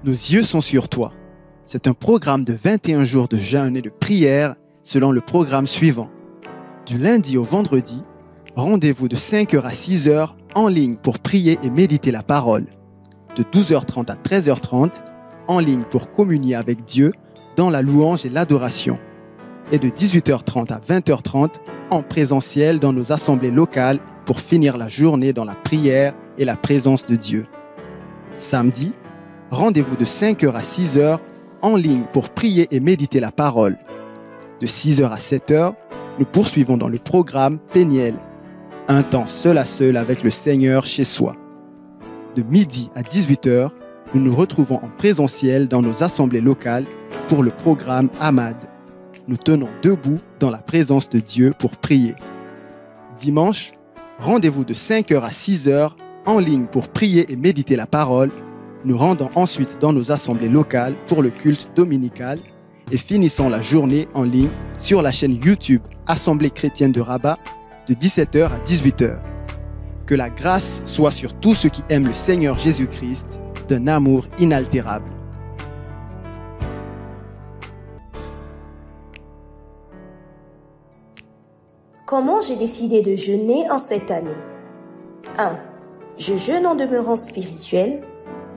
Nos yeux sont sur toi. C'est un programme de 21 jours de jeûne et de prière selon le programme suivant. Du lundi au vendredi, rendez-vous de 5h à 6h en ligne pour prier et méditer la parole. De 12h30 à 13h30, en ligne pour communier avec Dieu dans la louange et l'adoration. Et de 18h30 à 20h30, en présentiel dans nos assemblées locales pour finir la journée dans la prière et la présence de Dieu. Samedi, rendez-vous de 5h à 6h en ligne pour prier et méditer la parole. De 6h à 7h, nous poursuivons dans le programme Péniel, un temps seul à seul avec le Seigneur chez soi. De midi à 18h, nous nous retrouvons en présentiel dans nos assemblées locales pour le programme Ahmad. Nous tenons debout dans la présence de Dieu pour prier. Dimanche, rendez-vous de 5h à 6h en ligne pour prier et méditer la parole. Nous rendons ensuite dans nos assemblées locales pour le culte dominical et finissons la journée en ligne sur la chaîne YouTube Assemblée chrétienne de Rabat de 17h à 18h. Que la grâce soit sur tous ceux qui aiment le Seigneur Jésus-Christ d'un amour inaltérable. Comment j'ai décidé de jeûner en cette année? 1. Je jeûne en demeurant spirituel,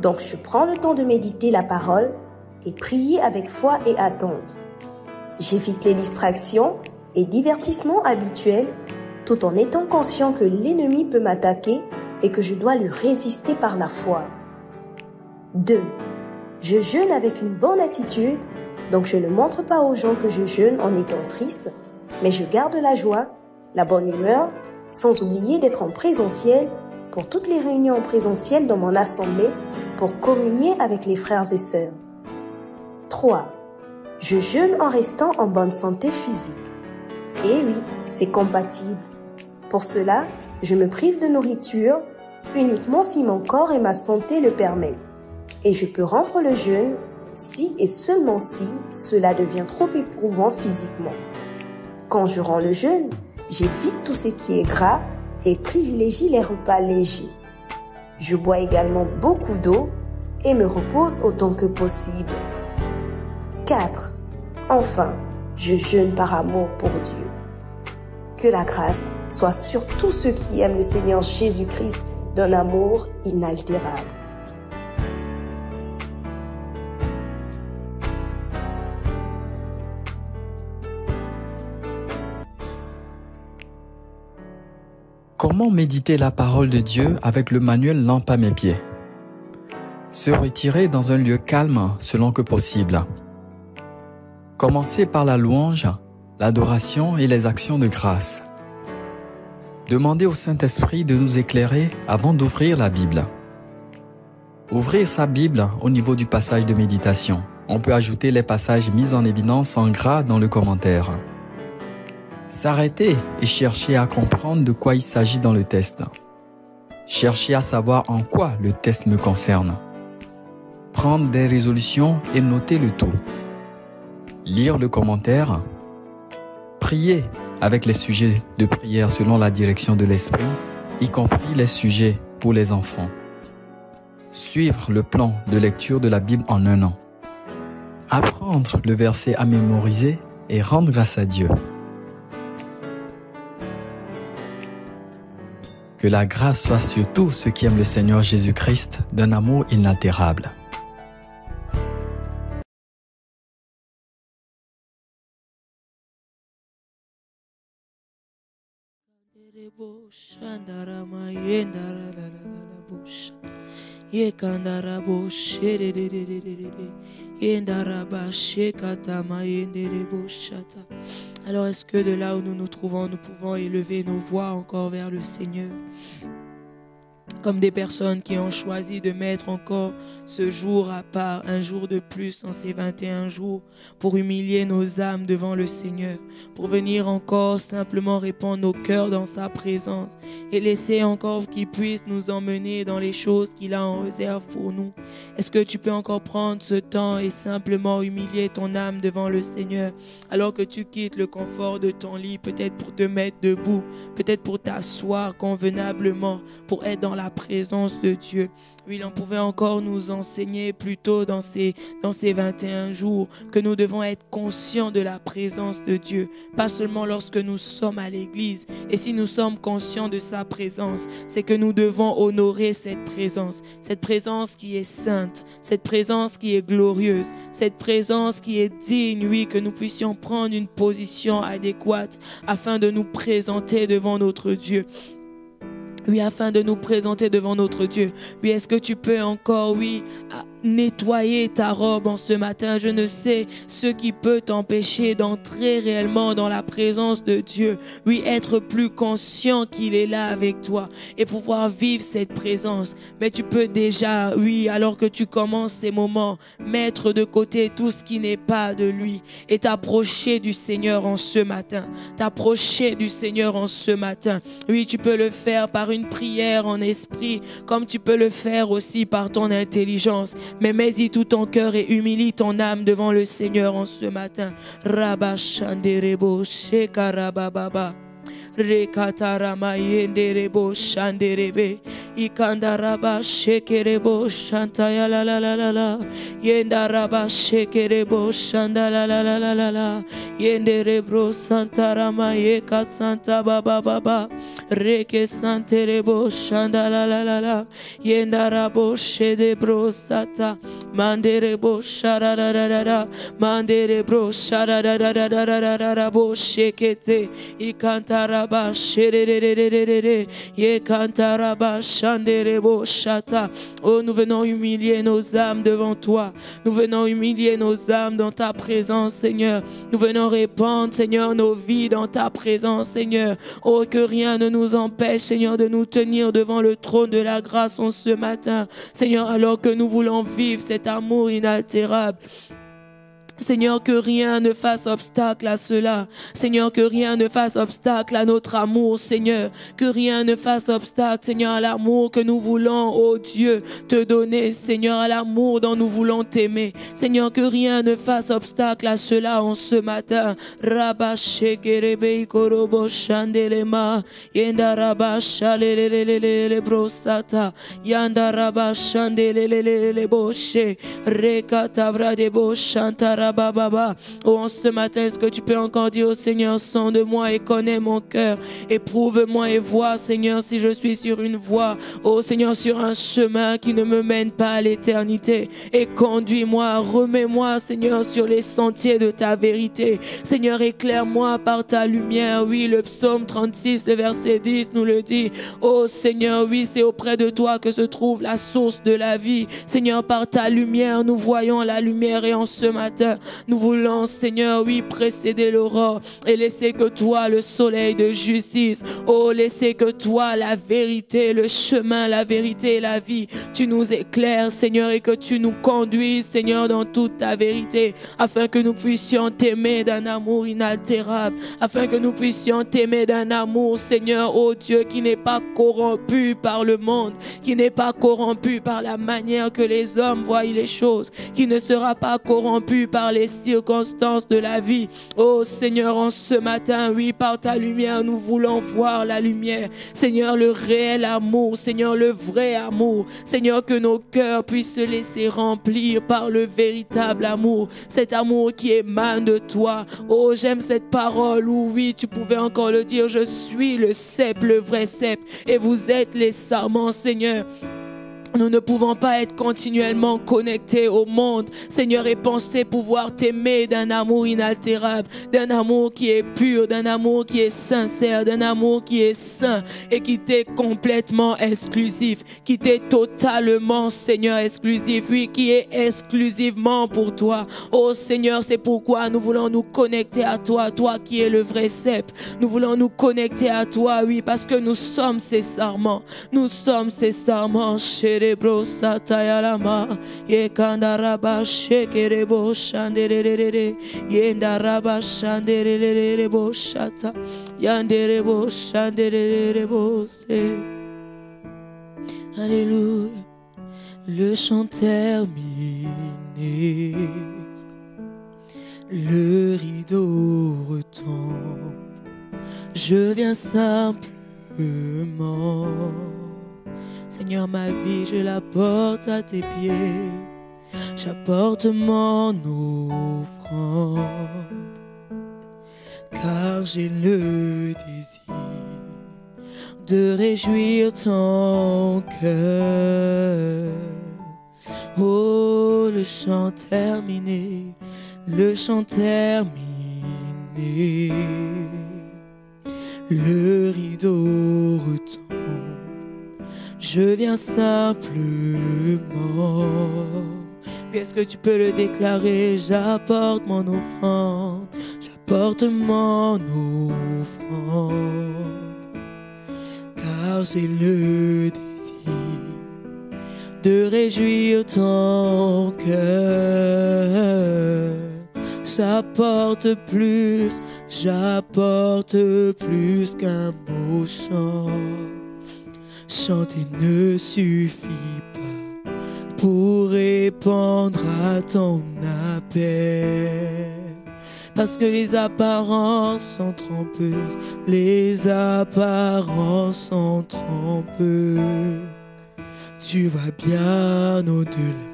donc je prends le temps de méditer la parole et prier avec foi et attente. J'évite les distractions et divertissements habituels tout en étant conscient que l'ennemi peut m'attaquer et que je dois lui résister par la foi. 2. Je jeûne avec une bonne attitude, donc je ne montre pas aux gens que je jeûne en étant triste, mais je garde la joie, la bonne humeur, sans oublier d'être en présentiel pour toutes les réunions en présentiel dans mon assemblée pour communier avec les frères et sœurs. 3. Je jeûne en restant en bonne santé physique. Et oui, c'est compatible. Pour cela, je me prive de nourriture uniquement si mon corps et ma santé le permettent. Et je peux rompre le jeûne si et seulement si cela devient trop éprouvant physiquement. Quand je romps le jeûne, j'évite tout ce qui est gras et privilégie les repas légers. Je bois également beaucoup d'eau et me repose autant que possible. 4. Enfin, je jeûne par amour pour Dieu. Que la grâce soit sur tous ceux qui aiment le Seigneur Jésus-Christ d'un amour inaltérable. Comment méditer la parole de Dieu avec le manuel Lampe à mes pieds? Se retirer dans un lieu calme selon que possible. Commencer par la louange, l'adoration et les actions de grâce. Demandez au Saint-Esprit de nous éclairer avant d'ouvrir la Bible. Ouvrir sa Bible au niveau du passage de méditation. On peut ajouter les passages mis en évidence en gras dans le commentaire. S'arrêter et chercher à comprendre de quoi il s'agit dans le texte. Chercher à savoir en quoi le texte me concerne. Prendre des résolutions et noter le tout. Lire le commentaire. Prier avec les sujets de prière selon la direction de l'Esprit, y compris les sujets pour les enfants. Suivre le plan de lecture de la Bible en un an. Apprendre le verset à mémoriser et rendre grâce à Dieu. Que la grâce soit sur tous ceux qui aiment le Seigneur Jésus-Christ d'un amour inaltérable. Alors est-ce que de là où nous nous trouvons, nous pouvons élever nos voix encore vers le Seigneur? Comme des personnes qui ont choisi de mettre encore ce jour à part, un jour de plus dans ces 21 jours, pour humilier nos âmes devant le Seigneur, pour venir encore simplement répandre nos cœurs dans sa présence et laisser encore qu'il puisse nous emmener dans les choses qu'il a en réserve pour nous. Est-ce que tu peux encore prendre ce temps et simplement humilier ton âme devant le Seigneur alors que tu quittes le confort de ton lit, peut-être pour te mettre debout, peut-être pour t'asseoir convenablement, pour être dans la présence de Dieu. Oui, il en pouvait encore nous enseigner plus tôt dans ces 21 jours que nous devons être conscients de la présence de Dieu, pas seulement lorsque nous sommes à l'église. Et si nous sommes conscients de sa présence, c'est que nous devons honorer cette présence qui est sainte, cette présence qui est glorieuse, cette présence qui est digne, oui, que nous puissions prendre une position adéquate afin de nous présenter devant notre Dieu. Oui, afin de nous présenter devant notre Dieu. Oui, est-ce que tu peux encore, oui, nettoyer ta robe en ce matin? Je ne sais ce qui peut t'empêcher d'entrer réellement dans la présence de Dieu. Oui, être plus conscient qu'il est là avec toi et pouvoir vivre cette présence. Mais tu peux déjà, oui, alors que tu commences ces moments, mettre de côté tout ce qui n'est pas de lui et t'approcher du Seigneur en ce matin. T'approcher du Seigneur en ce matin. Oui, tu peux le faire par une prière en esprit, comme tu peux le faire aussi par ton intelligence. Mais mets-y tout ton cœur et humilie ton âme devant le Seigneur en ce matin. Rabba Shanderebo Shekarababa. Rekatarama yenderebo shanderebe ikandaraba shekerebo shantaya la la la la la yendaraba shekerebo shandala la la la la la yenderebro santarama yeka santa baba baba reke santerebo shandala la la la yendarabo shedebro sata manderebo sharararara manderebro sharararara bo shekete ikantara Oh, nous venons humilier nos âmes devant toi. Nous venons humilier nos âmes dans ta présence, Seigneur. Nous venons répandre, Seigneur, nos vies dans ta présence, Seigneur. Oh, que rien ne nous empêche, Seigneur, de nous tenir devant le trône de la grâce en ce matin. Seigneur, alors que nous voulons vivre cet amour inaltérable. Seigneur, que rien ne fasse obstacle à cela. Seigneur, que rien ne fasse obstacle à notre amour, Seigneur. Que rien ne fasse obstacle, Seigneur, à l'amour que nous voulons, oh Dieu, te donner, Seigneur, à l'amour dont nous voulons t'aimer. Seigneur, que rien ne fasse obstacle à cela en ce matin. Rabba shekerebe ikorobo shandelema. Yenda rabba shalelelelele brosata. Yanda rabba shandelelelele boshe. Rekatavra de boshantara. Oh, en ce matin, est-ce que tu peux encore dire au Seigneur, sonde-moi et connais mon cœur, éprouve-moi et vois, Seigneur, si je suis sur une voie, oh Seigneur, sur un chemin qui ne me mène pas à l'éternité, et conduis-moi, remets-moi, Seigneur, sur les sentiers de ta vérité. Seigneur, éclaire-moi par ta lumière. Oui, le psaume 36, le verset 10 nous le dit. Oh Seigneur, oui, c'est auprès de toi que se trouve la source de la vie. Seigneur, par ta lumière, nous voyons la lumière, et en ce matin, nous voulons, Seigneur, oui, précéder l'aurore et laisser que toi, le soleil de justice, oh, laisser que toi, la vérité, le chemin, la vérité et la vie, tu nous éclaires, Seigneur, et que tu nous conduises, Seigneur, dans toute ta vérité, afin que nous puissions t'aimer d'un amour inaltérable, afin que nous puissions t'aimer d'un amour, Seigneur, oh Dieu, qui n'est pas corrompu par le monde, qui n'est pas corrompu par la manière que les hommes voient les choses, qui ne sera pas corrompu par les circonstances de la vie. Oh Seigneur, en ce matin, oui, par ta lumière, nous voulons voir la lumière. Seigneur, le réel amour, Seigneur, le vrai amour. Seigneur, que nos cœurs puissent se laisser remplir par le véritable amour. Cet amour qui émane de toi. Oh, j'aime cette parole où, oui, tu pouvais encore le dire, je suis le cep, le vrai cep, et vous êtes les sarments, Seigneur. Nous ne pouvons pas être continuellement connectés au monde, Seigneur, et penser pouvoir t'aimer d'un amour inaltérable, d'un amour qui est pur, d'un amour qui est sincère, d'un amour qui est saint et qui t'est complètement exclusif, qui t'est totalement, Seigneur, exclusif, oui, qui est exclusivement pour toi. Oh Seigneur, c'est pourquoi nous voulons nous connecter à toi, toi qui es le vrai cep. Nous voulons nous connecter à toi, oui, parce que nous sommes ces sarments. Nous sommes ces sarments, chérie. Brosatayalama yekandaraba shekerebo shanderere yendaraba shanderere boshata yanderebo shanderere bose. Alléluia. Le chant terminé, le rideau retombe, je viens simplement Seigneur, ma vie, je la porte à tes pieds. J'apporte mon offrande, car j'ai le désir de réjouir ton cœur. Oh, le chant terminé, le chant terminé. Le rideau retombe, je viens simplement. Est-ce que tu peux le déclarer? J'apporte mon offrande, j'apporte mon offrande, car j'ai le désir de réjouir ton cœur. J'apporte plus qu'un beau chant. Chanter ne suffit pas pour répondre à ton appel. Parce que les apparences sont trompeuses, les apparences sont trompeuses. Tu vas bien au-delà.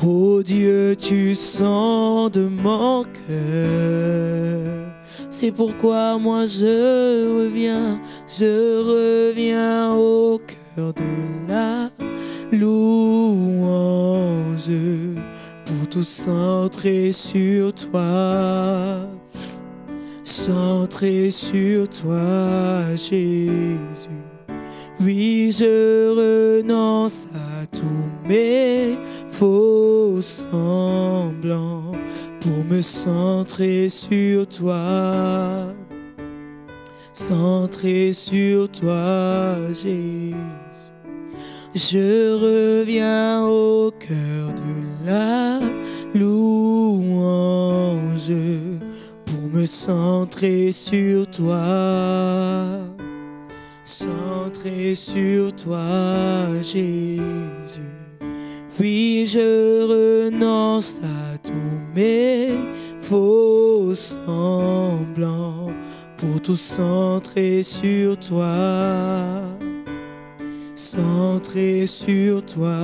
Oh Dieu, tu sondes mon cœur. C'est pourquoi moi je reviens au cœur de la louange, pour tout centrer sur toi, centrer sur toi, Jésus. Oui, je renonce à tous mes faux semblants pour me centrer sur toi, centrer sur toi, Jésus. Je reviens au cœur de la louange pour me centrer sur toi, centré sur toi, Jésus. Oui, je renonce à tous mes faux semblants pour tout centrer sur toi, centré sur toi,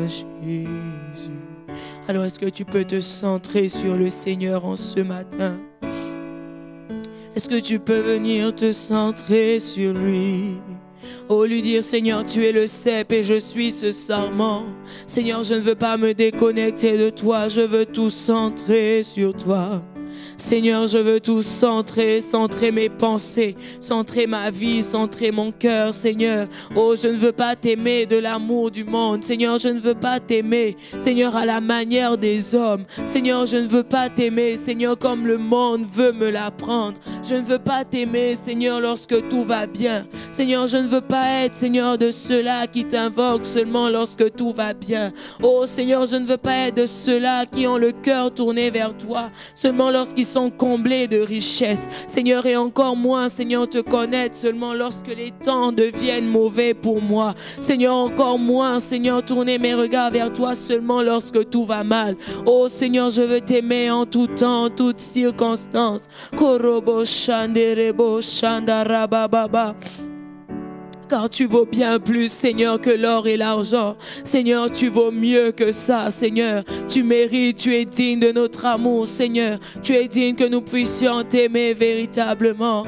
Jésus. Alors, est-ce que tu peux te centrer sur le Seigneur en ce matin? Est-ce que tu peux venir te centrer sur lui? Oh, lui dire, Seigneur, tu es le cep et je suis ce sarment. Seigneur, je ne veux pas me déconnecter de toi, je veux tout centrer sur toi. Seigneur, je veux tout centrer mes pensées, centrer ma vie, centrer mon cœur, Seigneur. Oh, je ne veux pas t'aimer de l'amour du monde. Seigneur, je ne veux pas t'aimer, Seigneur, à la manière des hommes. Seigneur, je ne veux pas t'aimer, Seigneur, comme le monde veut me l'apprendre. Je ne veux pas t'aimer, Seigneur, lorsque tout va bien. Seigneur, je ne veux pas être, Seigneur, de ceux-là qui t'invoquent seulement lorsque tout va bien. Oh, Seigneur, je ne veux pas être de ceux-là qui ont le cœur tourné vers toi seulement lorsqu'ils sont comblés de richesses. Seigneur, et encore moins, Seigneur, te connaître seulement lorsque les temps deviennent mauvais pour moi. Seigneur, encore moins, Seigneur, tourner mes regards vers toi seulement lorsque tout va mal. Oh, Seigneur, je veux t'aimer en tout temps, en toutes circonstances. Korobo shanderebo shandarababa. Car tu vaux bien plus, Seigneur, que l'or et l'argent. Seigneur, tu vaux mieux que ça, Seigneur. Tu mérites, tu es digne de notre amour, Seigneur. Tu es digne que nous puissions t'aimer véritablement.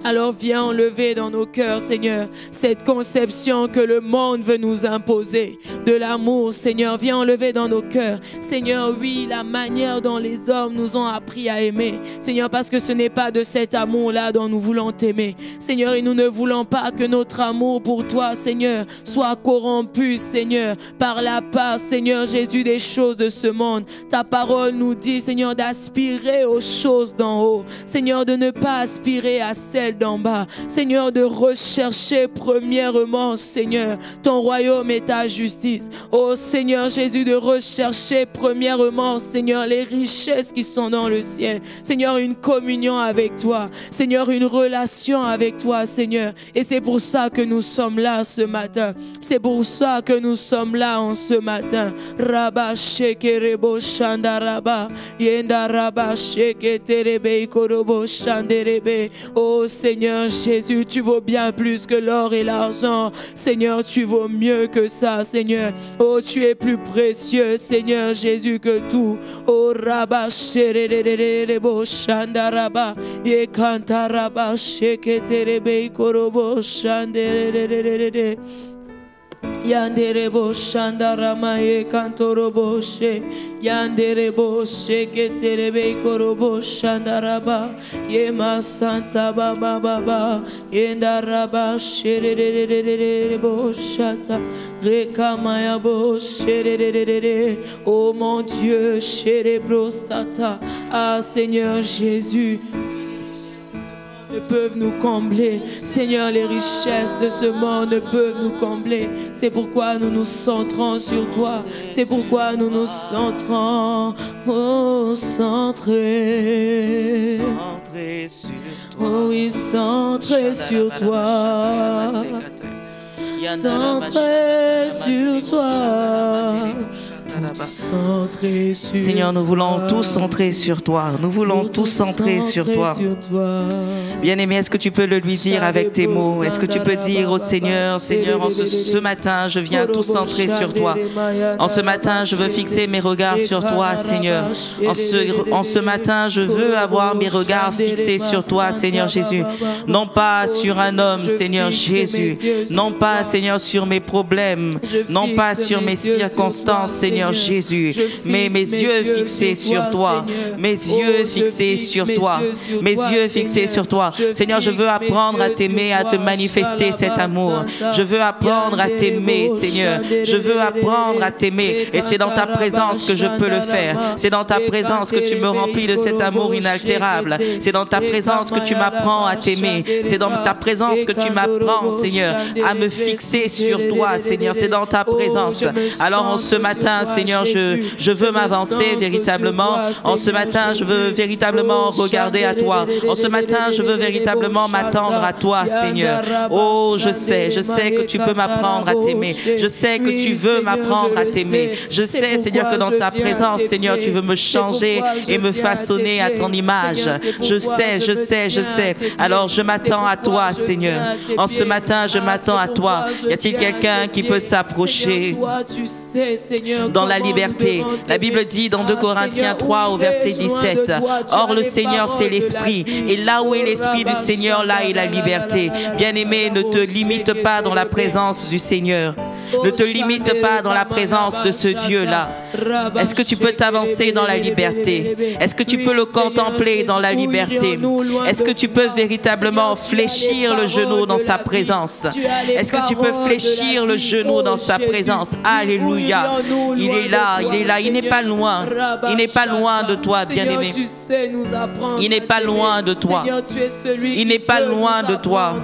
Alors viens enlever dans nos cœurs, Seigneur, cette conception que le monde veut nous imposer de l'amour, Seigneur. Viens enlever dans nos cœurs, Seigneur, oui, la manière dont les hommes nous ont appris à aimer, Seigneur, parce que ce n'est pas de cet amour-là dont nous voulons t'aimer, Seigneur, et nous ne voulons pas que notre amour pour toi, Seigneur, soit corrompu, Seigneur, par la part, Seigneur Jésus, des choses de ce monde. Ta parole nous dit, Seigneur, d'aspirer aux choses d'en haut, Seigneur, de ne pas aspirer à celles d'en bas, Seigneur, de rechercher premièrement, Seigneur, ton royaume et ta justice. Oh Seigneur Jésus, de rechercher premièrement, Seigneur, les richesses qui sont dans le ciel, Seigneur, une communion avec toi. toi. Seigneur, une relation avec toi, Seigneur. Et c'est pour ça que nous sommes là ce matin. C'est pour ça que nous sommes là en ce matin. Rabba shekerebo shandaraba. Yenda rabba sheketerebe ikorobo shanderebe. Oh Seigneur Jésus, tu vaux bien plus que l'or et l'argent. Seigneur, tu vaux mieux que ça, Seigneur. Oh, tu es plus précieux, Seigneur Jésus, que tout. Oh, Rabba Sherebo Shandaraba, Yekantaraba Sheketerebe Korobo Shanderede. Yanderebo Shandarama Yekantorobo She Yanderebo Sheketerebe Korobo Shandaraba Yema Santa Baba Baba Yendaraba Sherebo Shata Rekamaya Bo Sherede. Oh mon Dieu, Sherebro Sata. Ah Seigneur Jésus, ne peuvent nous combler. Seigneur, les richesses de ce monde ne peuvent nous combler. C'est pourquoi nous nous centrons sur toi. C'est pourquoi nous nous centrons. Oh, centrés. Centrés sur toi. Oh oui, centrés sur toi. Centrés sur toi. Seigneur, nous voulons tous centrer sur toi. Nous voulons tous centrer sur toi. Bien-aimé, est-ce que tu peux le lui dire avec tes mots? Est-ce que tu peux dire au Seigneur, Seigneur, ce matin, je viens tout centrer sur toi. En ce matin, je veux fixer mes regards sur toi, Seigneur. En ce matin, je veux avoir mes regards fixés sur toi, Seigneur Jésus. Non pas sur un homme, Seigneur Jésus. Non pas, Seigneur, sur mes problèmes. Non pas sur mes circonstances, Seigneur Jésus, mais mes yeux fixés sur toi, mes yeux fixés sur toi, mes yeux fixés sur toi. Seigneur, je veux apprendre à t'aimer, à te manifester cet amour. Je veux apprendre à t'aimer, Seigneur. Je veux apprendre à t'aimer et c'est dans ta présence que je peux le faire. C'est dans ta présence que tu me remplis de cet amour inaltérable. C'est dans ta présence que tu m'apprends à t'aimer. C'est dans ta présence que tu m'apprends, Seigneur, à me fixer sur toi, Seigneur. C'est dans ta présence. Alors en ce matin, Seigneur, je veux m'avancer véritablement. En ce matin, je veux véritablement regarder à toi. En ce matin, je veux véritablement m'attendre à toi, Seigneur. Oh, je sais que tu peux m'apprendre à t'aimer. Je sais que tu veux m'apprendre à t'aimer. Je sais, Seigneur, que dans ta présence, Seigneur, tu veux me changer et me façonner à ton image. Je sais. Alors, je m'attends à toi, Seigneur. En ce matin, je m'attends à toi. Y a-t-il quelqu'un qui peut s'approcher dans la liberté? La Bible dit dans 2 Corinthiens 3 au verset 17, or le Seigneur c'est l'Esprit, et là où est l'Esprit du Seigneur, là est la liberté. Bien-aimé, ne te limite pas dans la présence du Seigneur. Ne te limite pas dans la présence de ce Dieu-là. Est-ce que tu peux t'avancer dans la liberté? Est-ce que tu peux le contempler dans la liberté? Est-ce que tu peux véritablement fléchir le genou dans sa présence? Est-ce que tu peux fléchir le genou dans sa présence? Alléluia. Il est là, il n'est pas loin. Il n'est pas loin de toi, bien-aimé. Il n'est pas loin de toi. Il n'est pas loin de toi.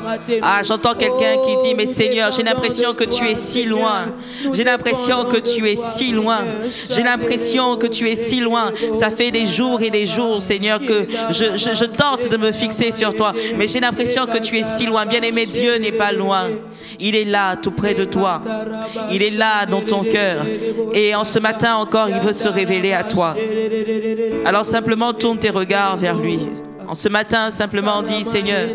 Ah, j'entends quelqu'un qui dit, mais Seigneur, j'ai l'impression que tu es si loin. J'ai l'impression que tu es si loin. J'ai l'impression que tu es si loin. Ça fait des jours et des jours, Seigneur, que je tente de me fixer sur toi. Mais j'ai l'impression que tu es si loin. Bien-aimé, Dieu n'est pas loin. Il est là, tout près de toi. Il est là dans ton cœur. Et en ce matin encore, il veut se révéler à toi. Alors simplement, tourne tes regards vers lui. En ce matin, simplement dis, Seigneur,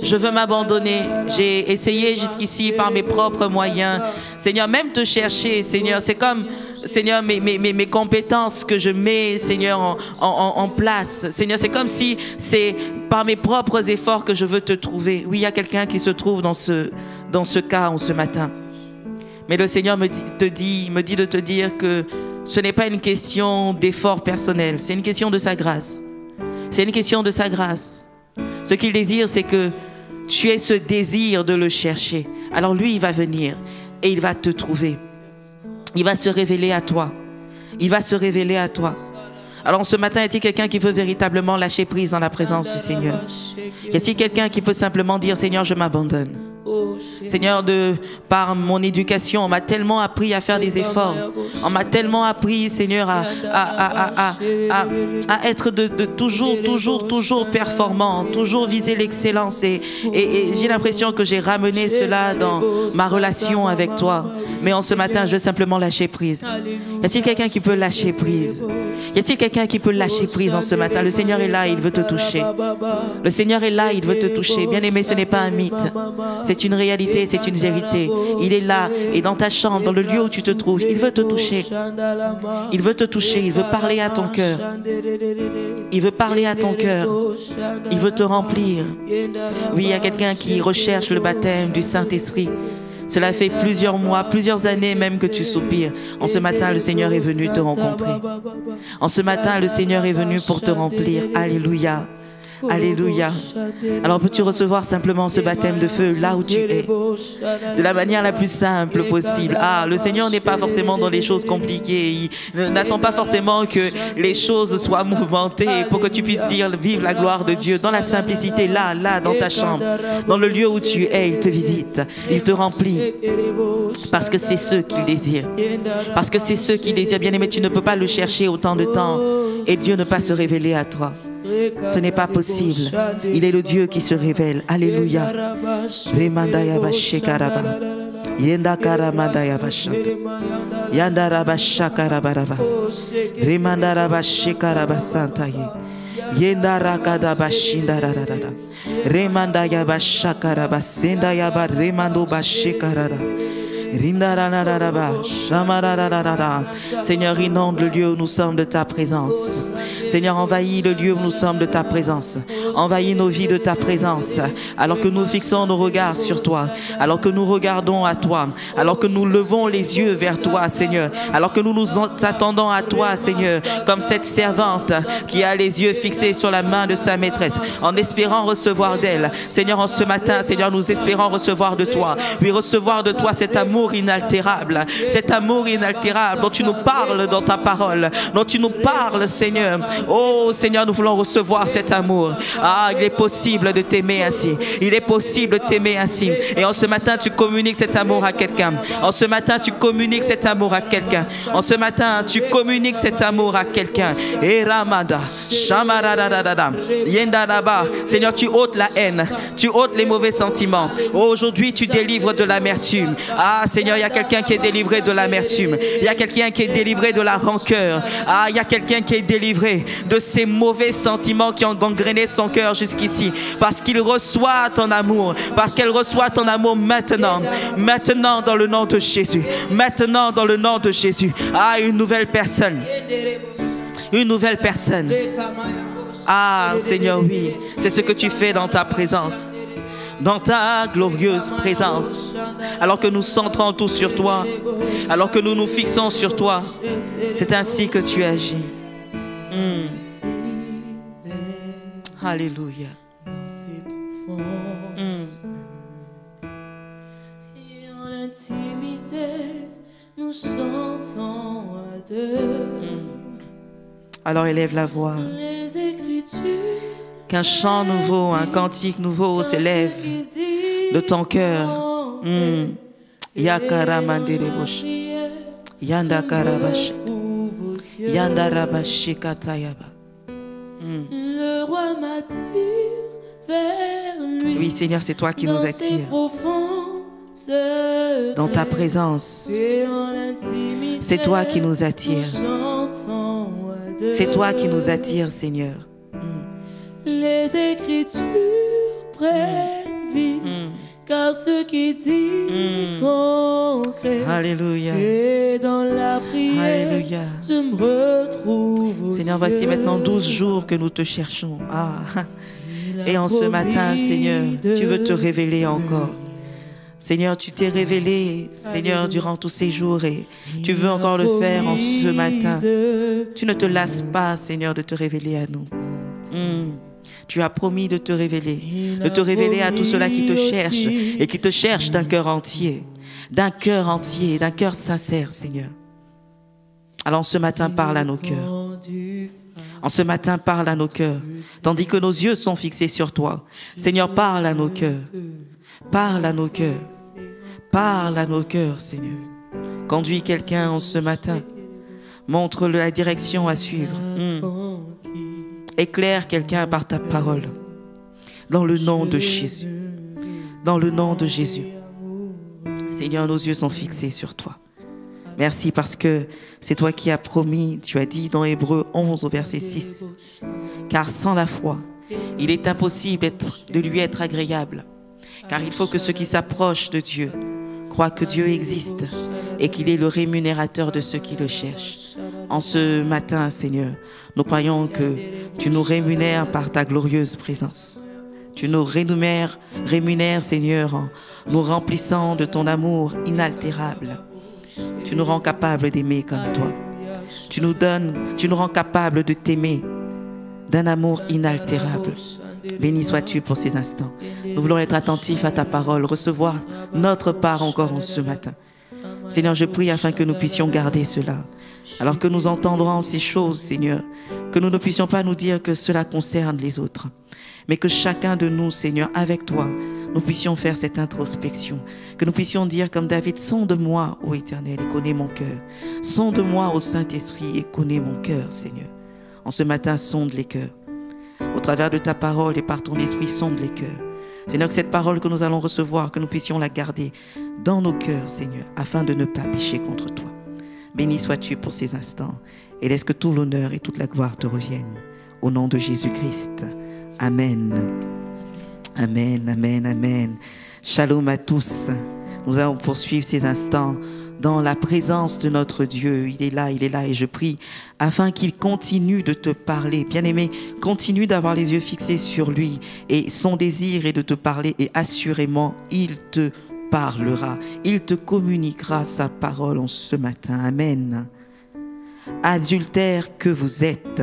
je veux m'abandonner. J'ai essayé jusqu'ici par mes propres moyens. Seigneur, même te chercher, Seigneur, c'est comme, Seigneur, mes compétences que je mets, Seigneur, en place. Seigneur, c'est comme si c'est par mes propres efforts que je veux te trouver. Oui, il y a quelqu'un qui se trouve dans ce cas en ce matin. Mais le Seigneur me dit de te dire que ce n'est pas une question d'effort personnel, c'est une question de sa grâce. C'est une question de sa grâce. Ce qu'il désire, c'est que tu aies ce désir de le chercher. Alors lui, il va venir et il va te trouver. Il va se révéler à toi. Il va se révéler à toi. Alors ce matin, y a-t-il quelqu'un qui peut véritablement lâcher prise dans la présence du Seigneur? Y a-t-il quelqu'un qui peut simplement dire, Seigneur, je m'abandonne. Seigneur, par mon éducation, on m'a tellement appris à faire des efforts. On m'a tellement appris, Seigneur, à être toujours performant, toujours viser l'excellence. Et j'ai l'impression que j'ai ramené cela dans ma relation avec toi. Mais en ce matin, je veux simplement lâcher prise. Y a-t-il quelqu'un qui peut lâcher prise? Y a-t-il quelqu'un qui peut lâcher prise en ce matin? Le Seigneur est là, il veut te toucher. Le Seigneur est là, il veut te toucher. Bien-aimé, ce n'est pas un mythe. C'est une réalité, c'est une vérité. Il est là et dans ta chambre, dans le lieu où tu te trouves, il veut te toucher. Il veut te toucher, il veut parler à ton cœur. Il veut parler à ton cœur. Il veut te remplir. Oui, il y a quelqu'un qui recherche le baptême du Saint-Esprit. Cela fait plusieurs mois, plusieurs années même que tu soupires. En ce matin, le Seigneur est venu te rencontrer. En ce matin, le Seigneur est venu pour te remplir. Alléluia. Alléluia. Alors peux-tu recevoir simplement ce baptême de feu là où tu es, de la manière la plus simple possible. Ah, le Seigneur n'est pas forcément dans les choses compliquées. Il n'attend pas forcément que les choses soient mouvementées pour que tu puisses vivre la gloire de Dieu. Dans la simplicité, là, dans ta chambre, dans le lieu où tu es, il te visite, il te remplit. Parce que c'est ce qu'il désire. Parce que c'est ce qu'il désire. Bien-aimé, tu ne peux pas le chercher autant de temps et Dieu ne pas se révéler à toi. Ce n'est pas possible. Il est le Dieu qui se révèle. Alléluia. Remandaya bashekaraba. Yenda karamandaya bashanda. Yandara bashakarabaraba. Remandara bashekaraba santaye. Yenda rakada bashindararara. Remandaya bashakaraba sendaya ba remando bashekarara. Seigneur, inonde le lieu où nous sommes de ta présence. Seigneur, envahis le lieu où nous sommes de ta présence. Envahis nos vies de ta présence. Alors que nous fixons nos regards sur toi, alors que nous regardons à toi, alors que nous levons les yeux vers toi, Seigneur, alors que nous nous attendons à toi, Seigneur, comme cette servante qui a les yeux fixés sur la main de sa maîtresse, en espérant recevoir d'elle. Seigneur, en ce matin, Seigneur, nous espérons recevoir de toi. Oui, recevoir de toi cet amour inaltérable, cet amour inaltérable dont tu nous parles dans ta parole, dont tu nous parles, Seigneur. Oh Seigneur, nous voulons recevoir cet amour. Ah, il est possible de t'aimer ainsi. Il est possible de t'aimer ainsi. Et en ce matin, tu communiques cet amour à quelqu'un. En ce matin, tu communiques cet amour à quelqu'un. En ce matin, tu communiques cet amour à quelqu'un. Et Ramada, Shamaradadadada, Yendaraba. Seigneur, tu ôtes la haine, tu ôtes les mauvais sentiments. Oh, aujourd'hui, tu délivres de l'amertume. Ah, Seigneur, il y a quelqu'un qui est délivré de l'amertume. Il y a quelqu'un qui est délivré de la rancœur. Ah, il y a quelqu'un qui est délivré de ces mauvais sentiments qui ont gangréné son cœur jusqu'ici. Parce qu'il reçoit ton amour. Parce qu'elle reçoit ton amour maintenant. Maintenant dans le nom de Jésus. Maintenant dans le nom de Jésus. Ah, une nouvelle personne. Une nouvelle personne. Ah, Seigneur, oui. C'est ce que tu fais dans ta présence. Dans ta glorieuse présence, alors que nous centrons tous sur toi, alors que nous nous fixons sur toi, c'est ainsi que tu agis. Alléluia. Et en l'intimité, nous chantons à deux. Alors élève la voix. Les Écritures. Qu'un chant nouveau, un cantique nouveau s'élève de ton cœur. Yakaramanderebosh. Yandakarabash. Yandarabashikatayaba. Le roi m'attire vers lui. Oui, Seigneur, c'est toi qui nous attires. Dans ta présence. C'est toi qui nous attires. C'est toi qui nous attires, Seigneur. Les Écritures prennent vie, car ce qui dit concret. Alléluia. Et dans la prière, Alléluia. je me retrouve. Seigneur, voici maintenant 12 jours que nous te cherchons. Ah. Et en ce matin, Seigneur, tu veux te révéler encore. Seigneur, tu t'es révélé, Seigneur, durant tous ces jours et tu veux encore le faire en ce matin. Tu ne te lasses pas, Seigneur, de te révéler à nous. Tu as promis de te révéler à tous ceux-là qui te cherchent et qui te cherchent d'un cœur entier, d'un cœur sincère, Seigneur. Alors ce matin, parle à nos cœurs. En ce matin, parle à nos cœurs, tandis que nos yeux sont fixés sur toi. Seigneur, parle à nos cœurs. Parle à nos cœurs. Parle à nos cœurs, Seigneur. Conduis quelqu'un en ce matin. Montre-le la direction à suivre. Éclaire quelqu'un par ta parole. Dans le nom de Jésus. Dans le nom de Jésus. Seigneur, nos yeux sont fixés sur toi. Merci parce que c'est toi qui as promis, tu as dit dans Hébreux 11 au verset 6, car sans la foi, il est impossible de lui être agréable, car il faut que ceux qui s'approchent de Dieu croient que Dieu existe et qu'il est le rémunérateur de ceux qui le cherchent. En ce matin, Seigneur, nous croyons que tu nous rémunères par ta glorieuse présence. Tu nous rémunères, Seigneur, en nous remplissant de ton amour inaltérable. Tu nous rends capables d'aimer comme toi. Tu nous rends capables de t'aimer d'un amour inaltérable. Béni sois-tu pour ces instants. Nous voulons être attentifs à ta parole, recevoir notre part encore en ce matin. Seigneur, je prie afin que nous puissions garder cela. Alors que nous entendrons ces choses, Seigneur, que nous ne puissions pas nous dire que cela concerne les autres, mais que chacun de nous, Seigneur, avec toi, nous puissions faire cette introspection, que nous puissions dire comme David, sonde-moi, ô Éternel, et connais mon cœur. Sonde-moi, ô Saint-Esprit, et connais mon cœur, Seigneur. En ce matin, sonde les cœurs. Au travers de ta parole et par ton esprit, sonde les cœurs. Seigneur, que cette parole que nous allons recevoir, que nous puissions la garder dans nos cœurs, Seigneur, afin de ne pas pécher contre toi. Béni sois-tu pour ces instants et laisse que tout l'honneur et toute la gloire te reviennent. Au nom de Jésus-Christ. Amen. Amen, amen, amen. Shalom à tous. Nous allons poursuivre ces instants dans la présence de notre Dieu. Il est là et je prie afin qu'il continue de te parler. Bien-aimé, continue d'avoir les yeux fixés sur lui et son désir est de te parler et assurément, il te parlera. Il te communiquera sa parole en ce matin. Amen. Adultère que vous êtes.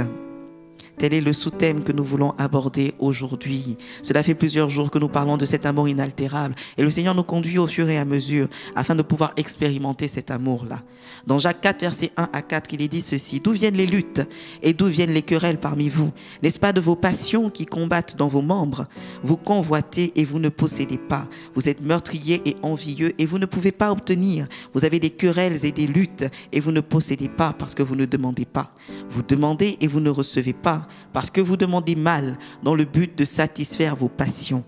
Tel est le sous-thème que nous voulons aborder aujourd'hui. Cela fait plusieurs jours que nous parlons de cet amour inaltérable. Et le Seigneur nous conduit au fur et à mesure afin de pouvoir expérimenter cet amour-là. Dans Jacques 4, versets 1 à 4, il est dit ceci. D'où viennent les luttes et d'où viennent les querelles parmi vous? N'est-ce pas de vos passions qui combattent dans vos membres? Vous convoitez et vous ne possédez pas. Vous êtes meurtriers et envieux et vous ne pouvez pas obtenir. Vous avez des querelles et des luttes et vous ne possédez pas parce que vous ne demandez pas. Vous demandez et vous ne recevez pas parce que vous demandez mal dans le but de satisfaire vos passions.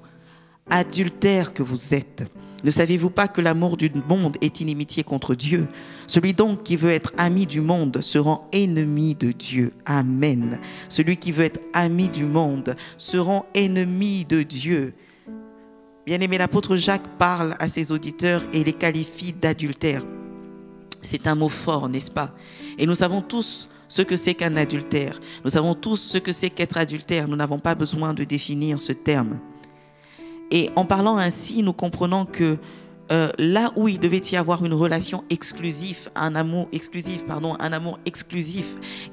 Adultères que vous êtes. Ne savez-vous pas que l'amour du monde est inimitié contre Dieu? Celui donc qui veut être ami du monde se rend ennemi de Dieu. Amen. Celui qui veut être ami du monde se rend ennemi de Dieu. Bien-aimé, l'apôtre Jacques parle à ses auditeurs et les qualifie d'adultères. C'est un mot fort, n'est-ce pas? Et nous savons tous ce que c'est qu'un adultère. Nous savons tous ce que c'est qu'être adultère. Nous n'avons pas besoin de définir ce terme. Et en parlant ainsi, nous comprenons que là où il devait y avoir une relation exclusive, un amour exclusif,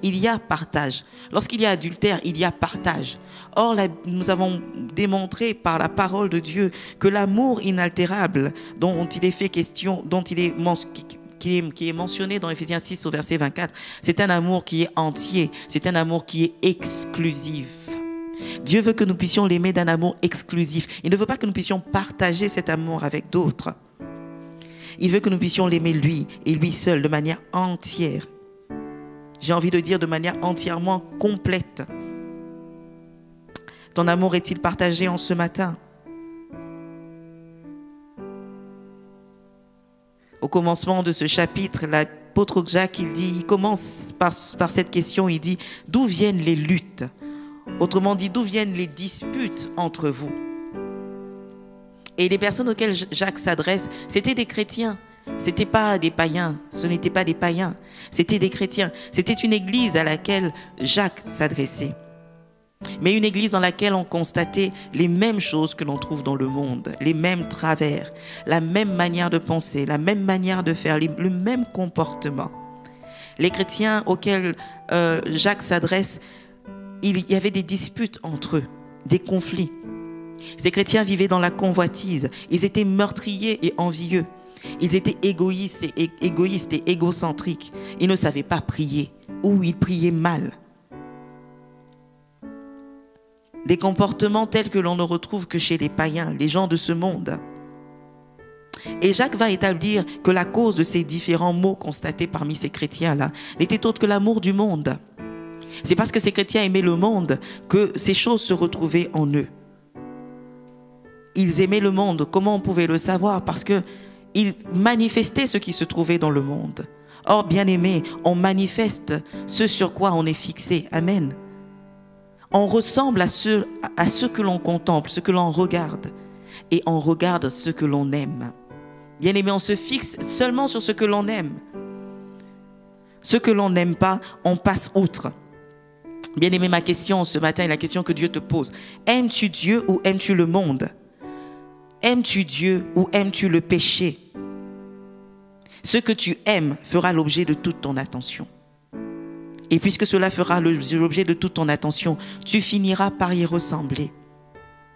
il y a partage. Lorsqu'il y a adultère, il y a partage. Or, nous avons démontré par la parole de Dieu que l'amour inaltérable dont il est fait question, dont il est qui est mentionné dans Éphésiens 6 au verset 24, c'est un amour qui est entier, c'est un amour qui est exclusif. Dieu veut que nous puissions l'aimer d'un amour exclusif. Il ne veut pas que nous puissions partager cet amour avec d'autres. Il veut que nous puissions l'aimer lui et lui seul de manière entière. J'ai envie de dire de manière entièrement complète. Ton amour est-il partagé en ce matin? Au commencement de ce chapitre, l'apôtre Jacques, il commence par cette question, il dit « D'où viennent les luttes ?» Autrement dit, d'où viennent les disputes entre vous? Et les personnes auxquelles Jacques s'adresse, c'était des chrétiens. Ce n'étaient pas des païens. Ce n'étaient pas des païens. C'était des chrétiens. C'était une église à laquelle Jacques s'adressait. Mais une église dans laquelle on constatait les mêmes choses que l'on trouve dans le monde, les mêmes travers, la même manière de penser, la même manière de faire, le même comportement. Les chrétiens auxquels Jacques s'adresse, il y avait des disputes entre eux, des conflits. Ces chrétiens vivaient dans la convoitise, ils étaient meurtriers et envieux, ils étaient égoïstes et égocentriques, ils ne savaient pas prier ou ils priaient mal. Des comportements tels que l'on ne retrouve que chez les païens, les gens de ce monde. Et Jacques va établir que la cause de ces différents maux constatés parmi ces chrétiens-là n'était autre que l'amour du monde. C'est parce que ces chrétiens aimaient le monde que ces choses se retrouvaient en eux. Ils aimaient le monde. Comment on pouvait le savoir? Parce qu'ils manifestaient ce qui se trouvait dans le monde. Or, bien-aimés, on manifeste ce sur quoi on est fixé. Amen. On ressemble à ce que l'on contemple, ce que l'on regarde. Et on regarde ce que l'on aime. Bien-aimés, on se fixe seulement sur ce que l'on aime. Ce que l'on n'aime pas, on passe outre. Bien-aimé, ma question ce matin est la question que Dieu te pose. Aimes-tu Dieu ou aimes-tu le monde? Aimes-tu Dieu ou aimes-tu le péché? Ce que tu aimes fera l'objet de toute ton attention. Et puisque cela fera l'objet de toute ton attention, tu finiras par y ressembler.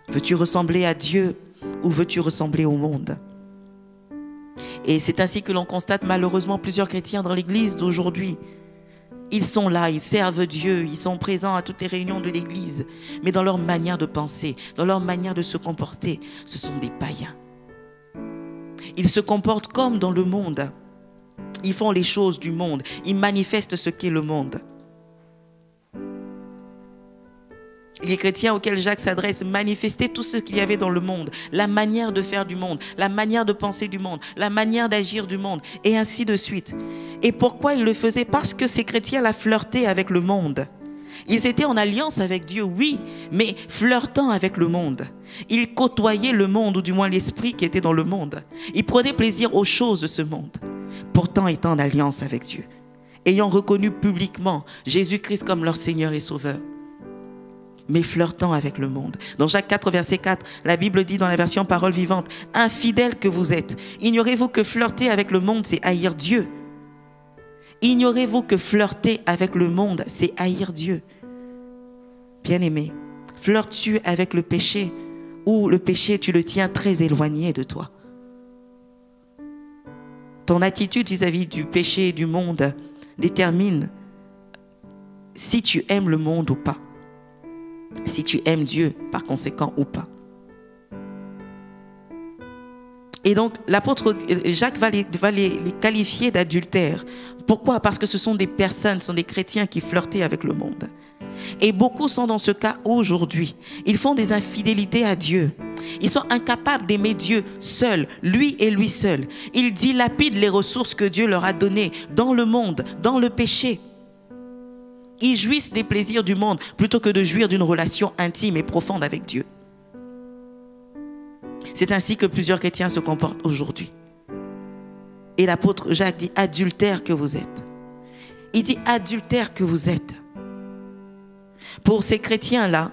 Veux-tu ressembler à Dieu ou veux-tu ressembler au monde? Et c'est ainsi que l'on constate malheureusement plusieurs chrétiens dans l'église d'aujourd'hui. Ils sont là, ils servent Dieu, ils sont présents à toutes les réunions de l'église. Mais dans leur manière de penser, dans leur manière de se comporter, ce sont des païens. Ils se comportent comme dans le monde. Ils font les choses du monde. Ils manifestent ce qu'est le monde. Les chrétiens auxquels Jacques s'adresse manifestaient tout ce qu'il y avait dans le monde, la manière de faire du monde, la manière de penser du monde, la manière d'agir du monde, et ainsi de suite. Et pourquoi ils le faisaient? Parce que ces chrétiens-là flirtaient avec le monde. Ils étaient en alliance avec Dieu, oui, mais flirtant avec le monde. Ils côtoyaient le monde, ou du moins l'esprit qui était dans le monde. Ils prenaient plaisir aux choses de ce monde, pourtant étant en alliance avec Dieu, ayant reconnu publiquement Jésus-Christ comme leur Seigneur et Sauveur, mais flirtant avec le monde. Dans Jacques 4, verset 4, la Bible dit dans la version Parole vivante, « Infidèles que vous êtes, ignorez-vous que flirter avec le monde, c'est haïr Dieu? Ignorez-vous que flirter avec le monde, c'est haïr Dieu? » Bien-aimé, flirtes-tu avec le péché ou le péché, tu le tiens très éloigné de toi? Ton attitude vis-à-vis du péché et du monde détermine si tu aimes le monde ou pas. Si tu aimes Dieu, par conséquent, ou pas. Et donc, l'apôtre Jacques va les qualifier d'adultères. Pourquoi? Parce que ce sont des personnes, ce sont des chrétiens qui flirtaient avec le monde. Et beaucoup sont dans ce cas aujourd'hui. Ils font des infidélités à Dieu. Ils sont incapables d'aimer Dieu seul, lui et lui seul. Ils dilapident les ressources que Dieu leur a données dans le monde, dans le péché. Ils jouissent des plaisirs du monde plutôt que de jouir d'une relation intime et profonde avec Dieu. C'est ainsi que plusieurs chrétiens se comportent aujourd'hui. Et l'apôtre Jacques dit, adultères que vous êtes. Il dit, adultères que vous êtes. Pour ces chrétiens-là,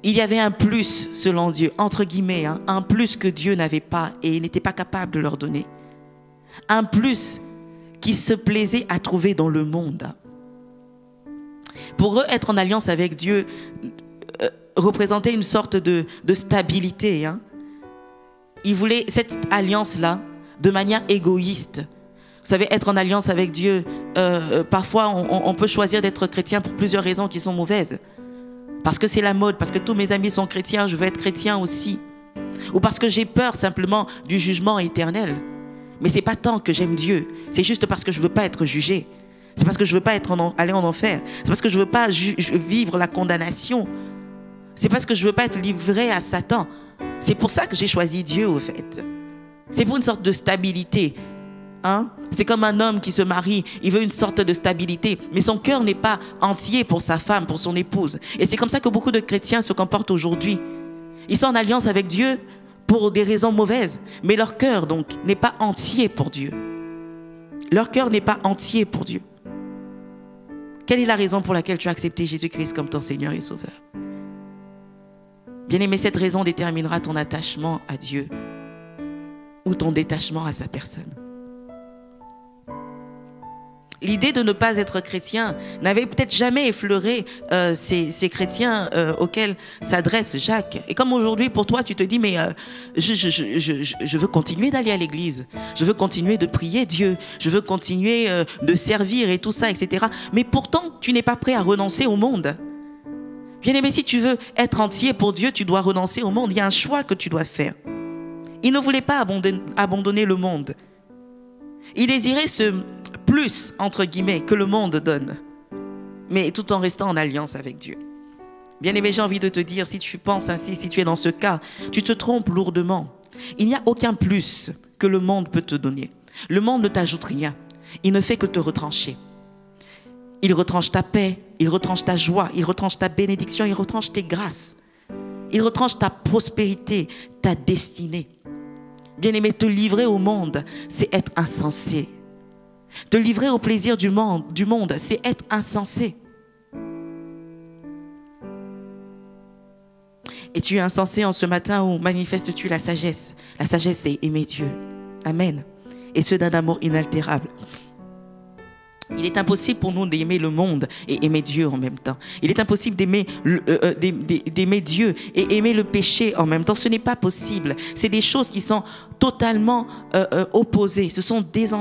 il y avait un plus, selon Dieu, entre guillemets, un plus que Dieu n'avait pas et n'était pas capable de leur donner. Un plus qui se plaisait à trouver dans le monde. Pour eux, être en alliance avec Dieu représentait une sorte de stabilité. Ils voulaient cette alliance-là de manière égoïste. Vous savez, être en alliance avec Dieu, parfois on peut choisir d'être chrétien pour plusieurs raisons qui sont mauvaises. Parce que c'est la mode, parce que tous mes amis sont chrétiens, je veux être chrétien aussi. Ou parce que j'ai peur simplement du jugement éternel. Mais ce n'est pas tant que j'aime Dieu, c'est juste parce que je ne veux pas être jugé. C'est parce que je ne veux pas aller en enfer. C'est parce que je ne veux pas vivre la condamnation. C'est parce que je ne veux pas être livré à Satan. C'est pour ça que j'ai choisi Dieu, au fait. C'est pour une sorte de stabilité. C'est comme un homme qui se marie, il veut une sorte de stabilité, mais son cœur n'est pas entier pour sa femme, pour son épouse. Et c'est comme ça que beaucoup de chrétiens se comportent aujourd'hui. Ils sont en alliance avec Dieu pour des raisons mauvaises, mais leur cœur donc n'est pas entier pour Dieu. Leur cœur n'est pas entier pour Dieu. Quelle est la raison pour laquelle tu as accepté Jésus-Christ comme ton Seigneur et Sauveur? Bien-aimé, cette raison déterminera ton attachement à Dieu ou ton détachement à sa personne. L'idée de ne pas être chrétien n'avait peut-être jamais effleuré ces chrétiens auxquels s'adresse Jacques. Et comme aujourd'hui, pour toi, tu te dis, mais je veux continuer d'aller à l'église. Je veux continuer de prier Dieu. Je veux continuer de servir et tout ça, etc. Mais pourtant, tu n'es pas prêt à renoncer au monde. Bien aimé, si tu veux être entier pour Dieu, tu dois renoncer au monde. Il y a un choix que tu dois faire. Il ne voulait pas abandonner le monde. Il désirait ce plus, entre guillemets, que le monde donne, mais tout en restant en alliance avec Dieu. Bien-aimé, j'ai envie de te dire, si tu penses ainsi, si tu es dans ce cas, tu te trompes lourdement. Il n'y a aucun plus que le monde peut te donner. Le monde ne t'ajoute rien. Il ne fait que te retrancher. Il retranche ta paix, il retranche ta joie, il retranche ta bénédiction, il retranche tes grâces. Il retranche ta prospérité, ta destinée. Bien-aimé, te livrer au monde, c'est être insensé. Te livrer au plaisir du monde, c'est être insensé. Et tu es insensé en ce matin où manifestes-tu la sagesse? La sagesse, c'est aimer Dieu. Amen. Et ce d'un amour inaltérable. Il est impossible pour nous d'aimer le monde et aimer Dieu en même temps. Il est impossible d'aimer Dieu et aimer le péché en même temps. Ce n'est pas possible. C'est des choses qui sont totalement opposées. Ce sont deux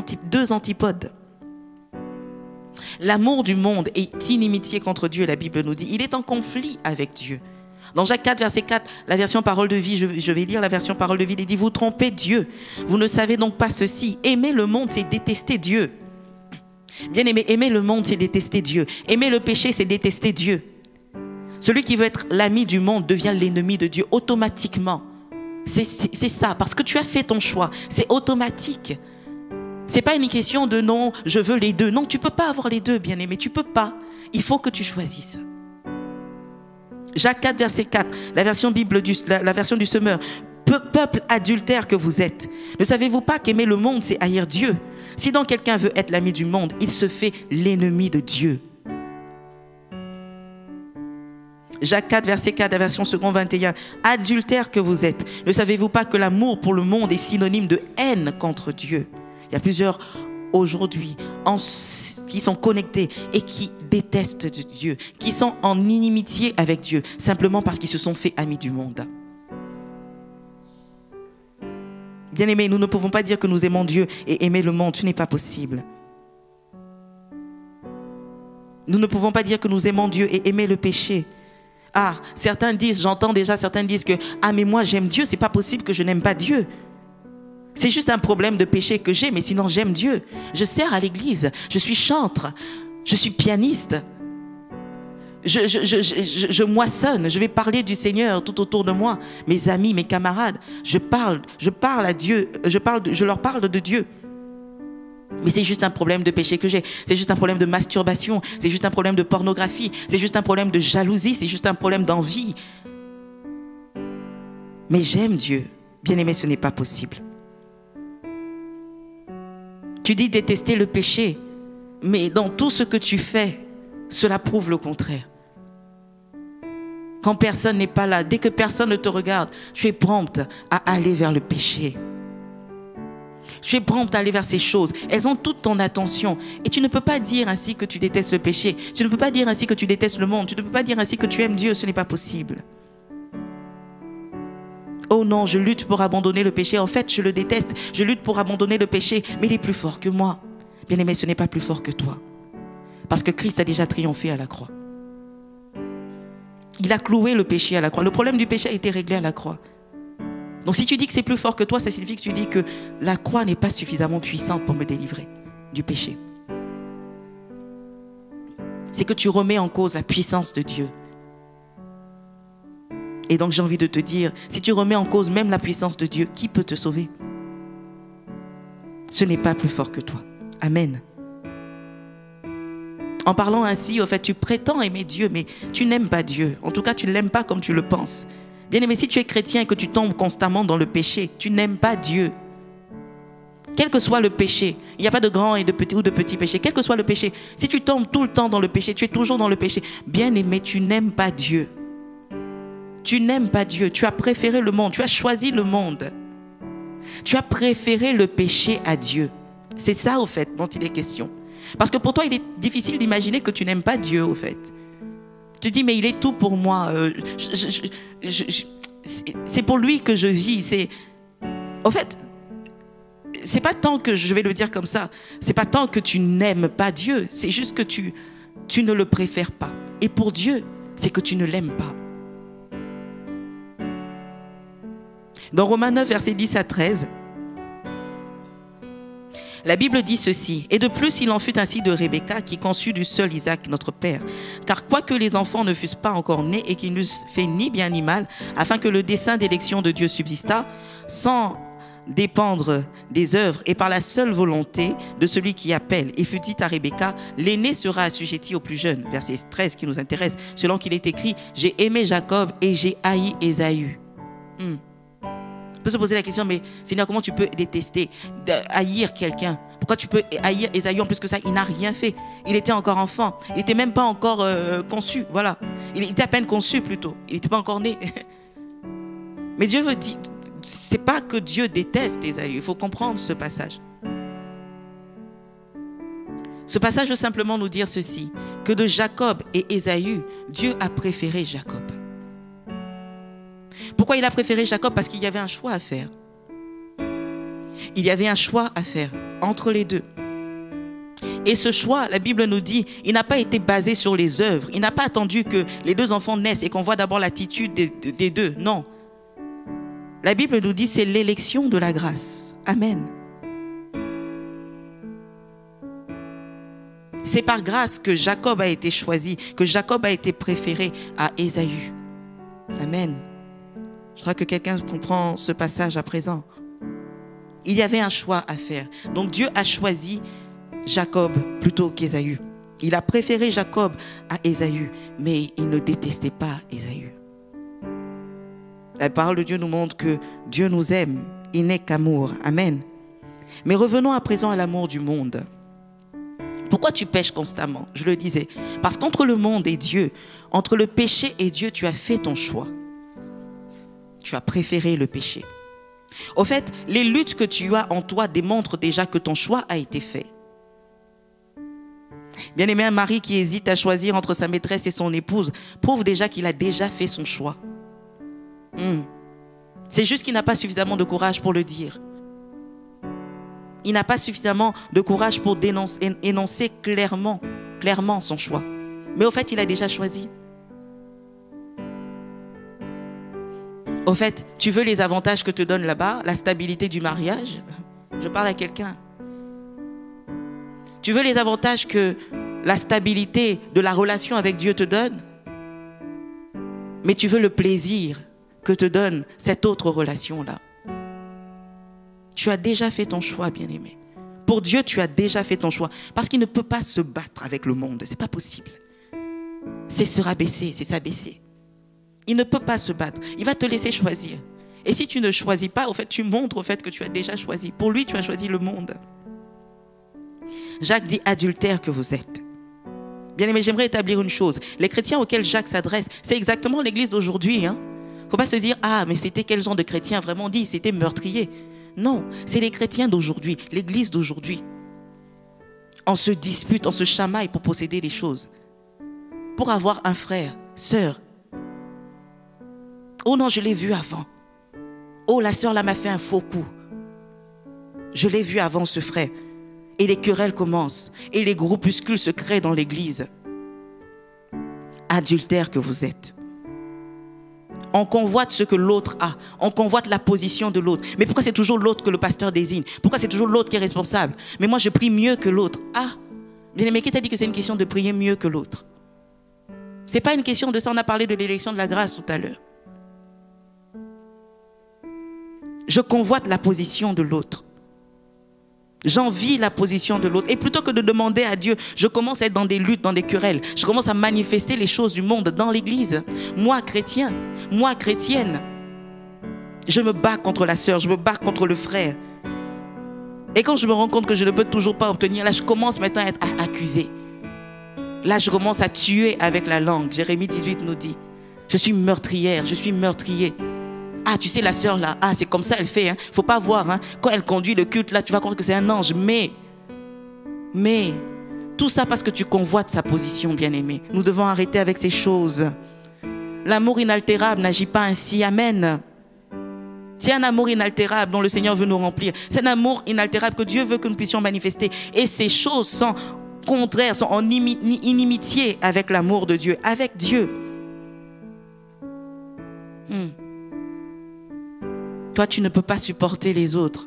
antipodes. L'amour du monde est inimitié contre Dieu, la Bible nous dit. Il est en conflit avec Dieu. Dans Jacques 4, verset 4, la version parole de vie, je vais lire la version parole de vie, il dit, vous trompez Dieu. Vous ne savez donc pas ceci. Aimer le monde, c'est détester Dieu. Bien aimé, aimer le monde, c'est détester Dieu. Aimer le péché, c'est détester Dieu. Celui qui veut être l'ami du monde devient l'ennemi de Dieu automatiquement. C'est ça, parce que tu as fait ton choix. C'est automatique. Ce n'est pas une question de non, je veux les deux. Non, tu ne peux pas avoir les deux, bien aimé. Tu ne peux pas. Il faut que tu choisisses. Jacques 4, verset 4, la version du semeur. Peuple adultère que vous êtes, ne savez-vous pas qu'aimer le monde, c'est haïr Dieu? Si donc quelqu'un veut être l'ami du monde, il se fait l'ennemi de Dieu. Jacques 4, verset 4, la version second 21. Adultère que vous êtes, ne savez-vous pas que l'amour pour le monde est synonyme de haine contre Dieu? Il y a plusieurs aujourd'hui qui sont connectés et qui détestent Dieu, qui sont en inimitié avec Dieu, simplement parce qu'ils se sont fait amis du monde. Bien-aimés, nous ne pouvons pas dire que nous aimons Dieu et aimer le monde, ce n'est pas possible. Nous ne pouvons pas dire que nous aimons Dieu et aimer le péché. Ah, certains disent, j'entends déjà certains disent que « Ah, mais moi j'aime Dieu, c'est pas possible que je n'aime pas Dieu. C'est juste un problème de péché que j'ai, mais sinon j'aime Dieu. Je sers à l'église, je suis chantre, je suis pianiste. Je moissonne, je vais parler du Seigneur tout autour de moi. Mes amis, mes camarades, je parle à Dieu, je leur parle de Dieu. Mais c'est juste un problème de péché que j'ai. C'est juste un problème de masturbation, c'est juste un problème de pornographie, c'est juste un problème de jalousie, c'est juste un problème d'envie. Mais j'aime Dieu. Bien-aimé, ce n'est pas possible. Tu dis détester le péché, mais dans tout ce que tu fais, cela prouve le contraire. Quand personne n'est pas là, dès que personne ne te regarde, tu es prompte à aller vers le péché. Tu es prompte à aller vers ces choses. Elles ont toute ton attention. Et tu ne peux pas dire ainsi que tu détestes le péché. Tu ne peux pas dire ainsi que tu détestes le monde. Tu ne peux pas dire ainsi que tu aimes Dieu. Ce n'est pas possible. Oh non, je lutte pour abandonner le péché. En fait, je le déteste. Je lutte pour abandonner le péché. Mais il est plus fort que moi. Bien-aimé, ce n'est pas plus fort que toi. Parce que Christ a déjà triomphé à la croix. Il a cloué le péché à la croix. Le problème du péché a été réglé à la croix. Donc si tu dis que c'est plus fort que toi, ça signifie que tu dis que la croix n'est pas suffisamment puissante pour me délivrer du péché. C'est que tu remets en cause la puissance de Dieu. Et donc j'ai envie de te dire, si tu remets en cause même la puissance de Dieu, qui peut te sauver? Ce n'est pas plus fort que toi. Amen. En parlant ainsi, au fait, tu prétends aimer Dieu, mais tu n'aimes pas Dieu. En tout cas, tu ne l'aimes pas comme tu le penses. Bien aimé, si tu es chrétien et que tu tombes constamment dans le péché, tu n'aimes pas Dieu. Quel que soit le péché, il n'y a pas de grand et de petit ou de petit péché. Quel que soit le péché, si tu tombes tout le temps dans le péché, tu es toujours dans le péché. Bien aimé, tu n'aimes pas Dieu. Tu n'aimes pas Dieu. Tu as préféré le monde. Tu as choisi le monde. Tu as préféré le péché à Dieu. C'est ça, au fait, dont il est question. Parce que pour toi, il est difficile d'imaginer que tu n'aimes pas Dieu, au fait. Tu dis, mais il est tout pour moi. C'est pour lui que je vis. Au fait, c'est pas tant que je vais le dire comme ça. C'est pas tant que tu n'aimes pas Dieu. C'est juste que tu ne le préfères pas. Et pour Dieu, c'est que tu ne l'aimes pas. Dans Romains 9, versets 10 à 13, la Bible dit ceci. « Et de plus, il en fut ainsi de Rebecca qui conçut du seul Isaac, notre père. Car quoique les enfants ne fussent pas encore nés et qu'ils n'eussent fait ni bien ni mal, afin que le dessein d'élection de Dieu subsistât, sans dépendre des œuvres et par la seule volonté de celui qui appelle. Et fut dit à Rebecca, l'aîné sera assujetti au plus jeune. » Verset 13 qui nous intéresse. Selon qu'il est écrit, « J'ai aimé Jacob et j'ai haï Ésaü. » On peut se poser la question, mais Seigneur, comment tu peux détester, haïr quelqu'un? Pourquoi tu peux haïr Ésaü? En plus que ça, il n'a rien fait. Il était encore enfant. Il n'était même pas encore conçu. Voilà. Il était à peine conçu plutôt. Il n'était pas encore né. Mais Dieu veut dire, c'est pas que Dieu déteste Ésaü. Il faut comprendre ce passage. Ce passage veut simplement nous dire ceci, que de Jacob et Ésaü, Dieu a préféré Jacob. Pourquoi il a préféré Jacob? Parce qu'il y avait un choix à faire. Il y avait un choix à faire entre les deux. Et ce choix, la Bible nous dit, il n'a pas été basé sur les œuvres. Il n'a pas attendu que les deux enfants naissent et qu'on voit d'abord l'attitude des deux. Non. La Bible nous dit, c'est l'élection de la grâce. Amen. C'est par grâce que Jacob a été choisi, que Jacob a été préféré à Ésaü. Amen. Je crois que quelqu'un comprend ce passage à présent. Il y avait un choix à faire. Donc Dieu a choisi Jacob plutôt qu'Ésaü. Il a préféré Jacob à Ésaü, mais il ne détestait pas Ésaü. La parole de Dieu nous montre que Dieu nous aime. Il n'est qu'amour. Amen. Mais revenons à présent à l'amour du monde. Pourquoi tu pêches constamment? Je le disais. Parce qu'entre le monde et Dieu, entre le péché et Dieu, tu as fait ton choix. Tu as préféré le péché. Au fait, les luttes que tu as en toi démontrent déjà que ton choix a été fait. Bien-aimé, un mari qui hésite à choisir entre sa maîtresse et son épouse prouve déjà qu'il a déjà fait son choix. C'est juste qu'il n'a pas suffisamment de courage pour le dire. Il n'a pas suffisamment de courage pour énoncer clairement son choix. Mais au fait, il a déjà choisi. Au fait, tu veux les avantages que te donne là-bas, la stabilité du mariage? Je parle à quelqu'un. Tu veux les avantages que la stabilité de la relation avec Dieu te donne? Mais tu veux le plaisir que te donne cette autre relation-là. Tu as déjà fait ton choix, bien-aimé. Pour Dieu, tu as déjà fait ton choix. Parce qu'il ne peut pas se battre avec le monde. Ce n'est pas possible. C'est se rabaisser, c'est s'abaisser. Il ne peut pas se battre. Il va te laisser choisir. Et si tu ne choisis pas, au fait, tu montres au fait que tu as déjà choisi. Pour lui, tu as choisi le monde. Jacques dit « adultère que vous êtes ». Bien-aimé, j'aimerais établir une chose. Les chrétiens auxquels Jacques s'adresse, c'est exactement l'église d'aujourd'hui. Il ne faut pas se dire « ah, mais c'était quel genre de chrétien ?» Vraiment dit, c'était meurtrier. Non, c'est les chrétiens d'aujourd'hui, l'église d'aujourd'hui. On se dispute, on se chamaille pour posséder les choses. Pour avoir un frère, sœur. Oh non, je l'ai vu avant. Oh, la sœur là m'a fait un faux coup. Je l'ai vu avant, ce frère. Et les querelles commencent. Et les groupuscules se créent dans l'église. Adultère que vous êtes. On convoite ce que l'autre a. On convoite la position de l'autre. Mais pourquoi c'est toujours l'autre que le pasteur désigne? Pourquoi c'est toujours l'autre qui est responsable? Mais moi, je prie mieux que l'autre. Ah, bien-aimé, qui t'a dit que c'est une question de prier mieux que l'autre? Ce n'est pas une question de ça. On a parlé de l'élection de la grâce tout à l'heure. Je convoite la position de l'autre. J'envie la position de l'autre. Et plutôt que de demander à Dieu, je commence à être dans des luttes, dans des querelles. Je commence à manifester les choses du monde dans l'église. Moi, chrétien, moi, chrétienne, je me bats contre la sœur, je me bats contre le frère. Et quand je me rends compte que je ne peux toujours pas obtenir, là, je commence maintenant à être accusé. Là, je commence à tuer avec la langue. Jérémie 18 nous dit, je suis meurtrière, je suis meurtrier. Ah, tu sais, la sœur là, ah, c'est comme ça elle fait. Faut pas voir, quand elle conduit le culte là, tu vas croire que c'est un ange. Mais, tout ça parce que tu convoites sa position, bien-aimé. Nous devons arrêter avec ces choses. L'amour inaltérable n'agit pas ainsi. Amen. C'est un amour inaltérable dont le Seigneur veut nous remplir. C'est un amour inaltérable que Dieu veut que nous puissions manifester. Et ces choses sont contraires, sont en inimitié avec l'amour de Dieu, avec Dieu. Toi, tu ne peux pas supporter les autres.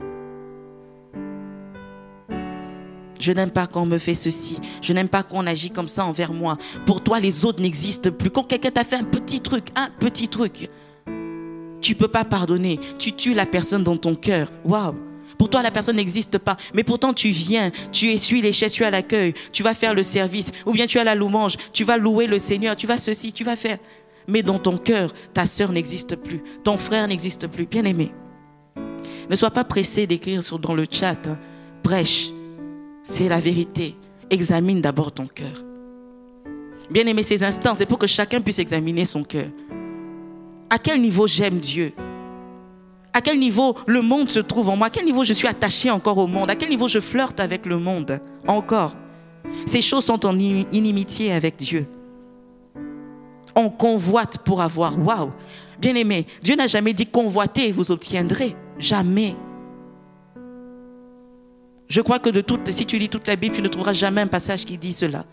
Je n'aime pas quand on me fait ceci. Je n'aime pas qu'on agit comme ça envers moi. Pour toi, les autres n'existent plus. Quand quelqu'un t'a fait un petit truc, tu ne peux pas pardonner. Tu tues la personne dans ton cœur. Waouh! Pour toi, la personne n'existe pas. Mais pourtant, tu viens, tu essuies les chaises, tu as l'accueil, tu vas faire le service. Ou bien tu as la louange, tu vas louer le Seigneur, tu vas ceci, tu vas faire. Mais dans ton cœur, ta sœur n'existe plus. Ton frère n'existe plus. Bien-aimé, ne sois pas pressé d'écrire dans le chat. Prêche. C'est la vérité. Examine d'abord ton cœur. Bien-aimé, ces instants, c'est pour que chacun puisse examiner son cœur. À quel niveau j'aime Dieu? À quel niveau le monde se trouve en moi? À quel niveau je suis attaché encore au monde? À quel niveau je flirte avec le monde encore? Ces choses sont en inimitié avec Dieu. On convoite pour avoir. Waouh! Bien-aimé, Dieu n'a jamais dit convoitez et vous obtiendrez. Jamais. Je crois que si tu lis toute la Bible, tu ne trouveras jamais un passage qui dit cela.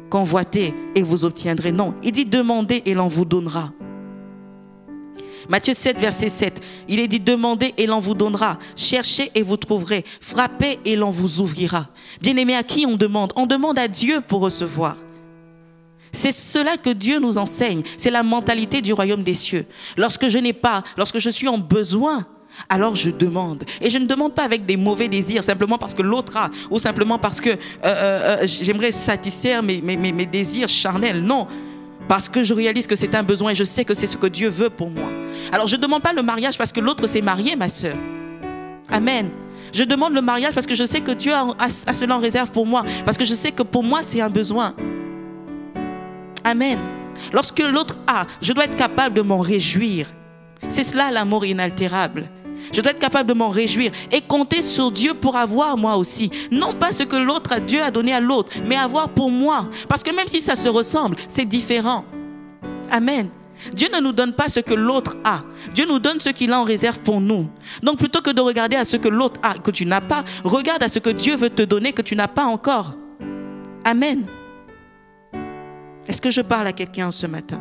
Convoitez et vous obtiendrez. Non, il dit demandez et l'on vous donnera. Matthieu 7, verset 7, il est dit demandez et l'on vous donnera. Cherchez et vous trouverez. Frappez et l'on vous ouvrira. Bien-aimé, à qui on demande? On demande à Dieu pour recevoir. C'est cela que Dieu nous enseigne. C'est la mentalité du royaume des cieux. Lorsque je n'ai pas, lorsque je suis en besoin, alors je demande. Et je ne demande pas avec des mauvais désirs, simplement parce que l'autre a, ou simplement parce que j'aimerais satisfaire mes désirs charnels. Non, parce que je réalise que c'est un besoin et je sais que c'est ce que Dieu veut pour moi. Alors je ne demande pas le mariage parce que l'autre s'est marié, ma sœur. Amen. Je demande le mariage parce que je sais que Dieu a cela en réserve pour moi. Parce que je sais que pour moi c'est un besoin. Amen. Lorsque l'autre a, je dois être capable de m'en réjouir. C'est cela l'amour inaltérable. Je dois être capable de m'en réjouir et compter sur Dieu pour avoir moi aussi. Non pas ce que Dieu a donné à l'autre, mais avoir pour moi. Parce que même si ça se ressemble, c'est différent. Amen. Dieu ne nous donne pas ce que l'autre a. Dieu nous donne ce qu'il a en réserve pour nous. Donc plutôt que de regarder à ce que l'autre a, que tu n'as pas, regarde à ce que Dieu veut te donner, que tu n'as pas encore. Amen. Est-ce que je parle à quelqu'un ce matin?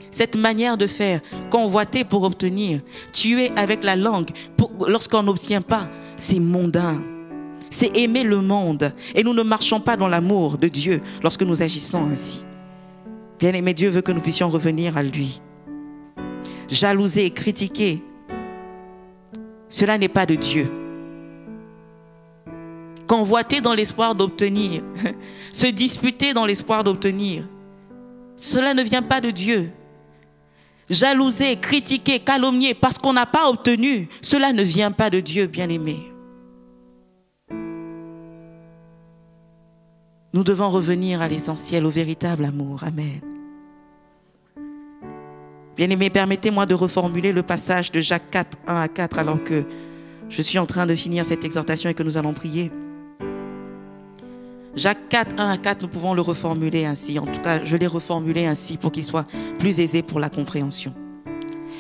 Cette manière de faire, convoiter pour obtenir, tuer avec la langue lorsqu'on n'obtient pas, c'est mondain. C'est aimer le monde. Et nous ne marchons pas dans l'amour de Dieu lorsque nous agissons ainsi. Bien-aimé, Dieu veut que nous puissions revenir à lui. Jalouser, critiquer, cela n'est pas de Dieu. Convoiter dans l'espoir d'obtenir, se disputer dans l'espoir d'obtenir, cela ne vient pas de Dieu. Jalouser, critiquer, calomnier parce qu'on n'a pas obtenu, cela ne vient pas de Dieu, bien-aimé. Nous devons revenir à l'essentiel, au véritable amour. Amen. Bien-aimé, permettez-moi de reformuler le passage de Jacques 4, 1 à 4, alors que je suis en train de finir cette exhortation et que nous allons prier. Jacques 4, 1 à 4, nous pouvons le reformuler ainsi. En tout cas, je l'ai reformulé ainsi pour qu'il soit plus aisé pour la compréhension.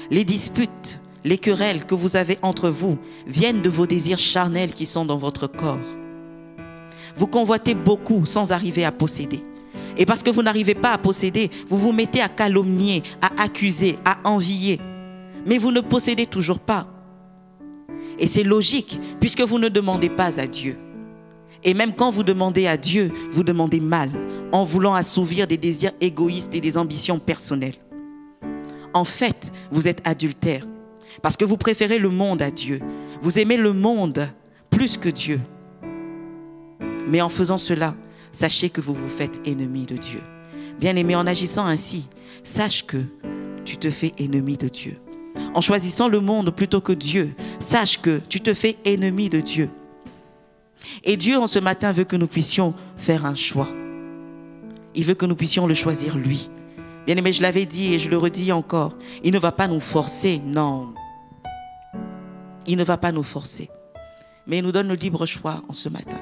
Les disputes, les querelles que vous avez entre vous viennent de vos désirs charnels qui sont dans votre corps. Vous convoitez beaucoup sans arriver à posséder. Et parce que vous n'arrivez pas à posséder, vous vous mettez à calomnier, à accuser, à envier. Mais vous ne possédez toujours pas. Et c'est logique, puisque vous ne demandez pas à Dieu. Et même quand vous demandez à Dieu, vous demandez mal, en voulant assouvir des désirs égoïstes et des ambitions personnelles. En fait, vous êtes adultère, parce que vous préférez le monde à Dieu. Vous aimez le monde plus que Dieu. Mais en faisant cela, sachez que vous vous faites ennemi de Dieu. Bien-aimé, en agissant ainsi, sache que tu te fais ennemi de Dieu. En choisissant le monde plutôt que Dieu, sache que tu te fais ennemi de Dieu. Et Dieu, en ce matin, veut que nous puissions faire un choix. Il veut que nous puissions le choisir lui. Bien-aimé, je l'avais dit et je le redis encore. Il ne va pas nous forcer, non. Il ne va pas nous forcer. Mais il nous donne le libre choix en ce matin.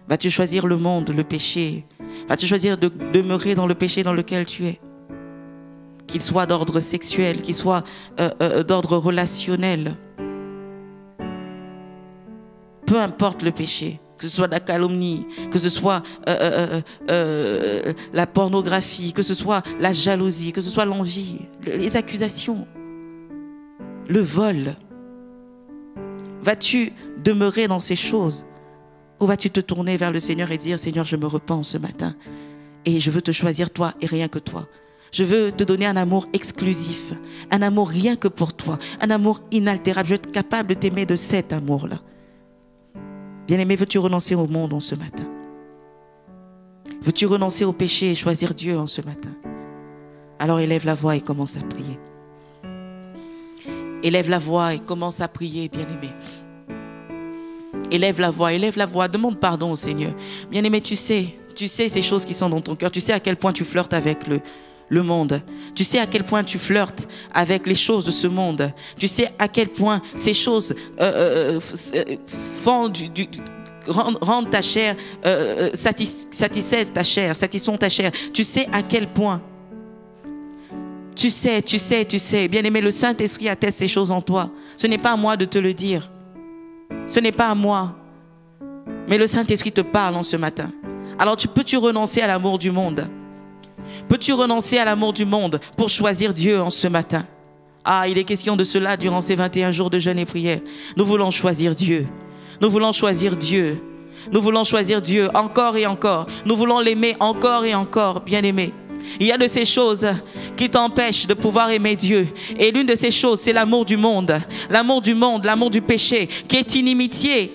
Vas-tu choisir le monde, le péché? Vas-tu choisir de demeurer dans le péché dans lequel tu es? Qu'il soit d'ordre sexuel, qu'il soit d'ordre relationnel. Peu importe le péché, que ce soit la calomnie, que ce soit la pornographie, que ce soit la jalousie, que ce soit l'envie, les accusations, le vol. Vas-tu demeurer dans ces choses ou vas-tu te tourner vers le Seigneur et dire, Seigneur, je me repens ce matin et je veux te choisir toi et rien que toi. Je veux te donner un amour exclusif, un amour rien que pour toi, un amour inaltérable. Je veux être capable de t'aimer de cet amour-là. Bien-aimé, veux-tu renoncer au monde en ce matin? Veux-tu renoncer au péché et choisir Dieu en ce matin? Alors élève la voix et commence à prier. Élève la voix et commence à prier, bien-aimé. Élève la voix, demande pardon au Seigneur. Bien-aimé, tu sais ces choses qui sont dans ton cœur. Tu sais à quel point tu flirtes avec le monde. Tu sais à quel point tu flirtes avec les choses de ce monde. Tu sais à quel point ces choses rendent ta chair, satisfaisent ta chair, satisfont ta chair. Tu sais à quel point. Tu sais. Bien-aimé, le Saint-Esprit atteste ces choses en toi. Ce n'est pas à moi de te le dire. Ce n'est pas à moi. Mais le Saint-Esprit te parle en ce matin. Alors peux-tu renoncer à l'amour du monde? Peux-tu renoncer à l'amour du monde pour choisir Dieu en ce matin? Ah, il est question de cela durant ces 21 jours de jeûne et prière. Nous voulons choisir Dieu. Nous voulons choisir Dieu. Nous voulons choisir Dieu encore et encore. Nous voulons l'aimer encore et encore, bien-aimé. Il y a de ces choses qui t'empêchent de pouvoir aimer Dieu. Et l'une de ces choses, c'est l'amour du monde. L'amour du monde, l'amour du péché, qui est inimitié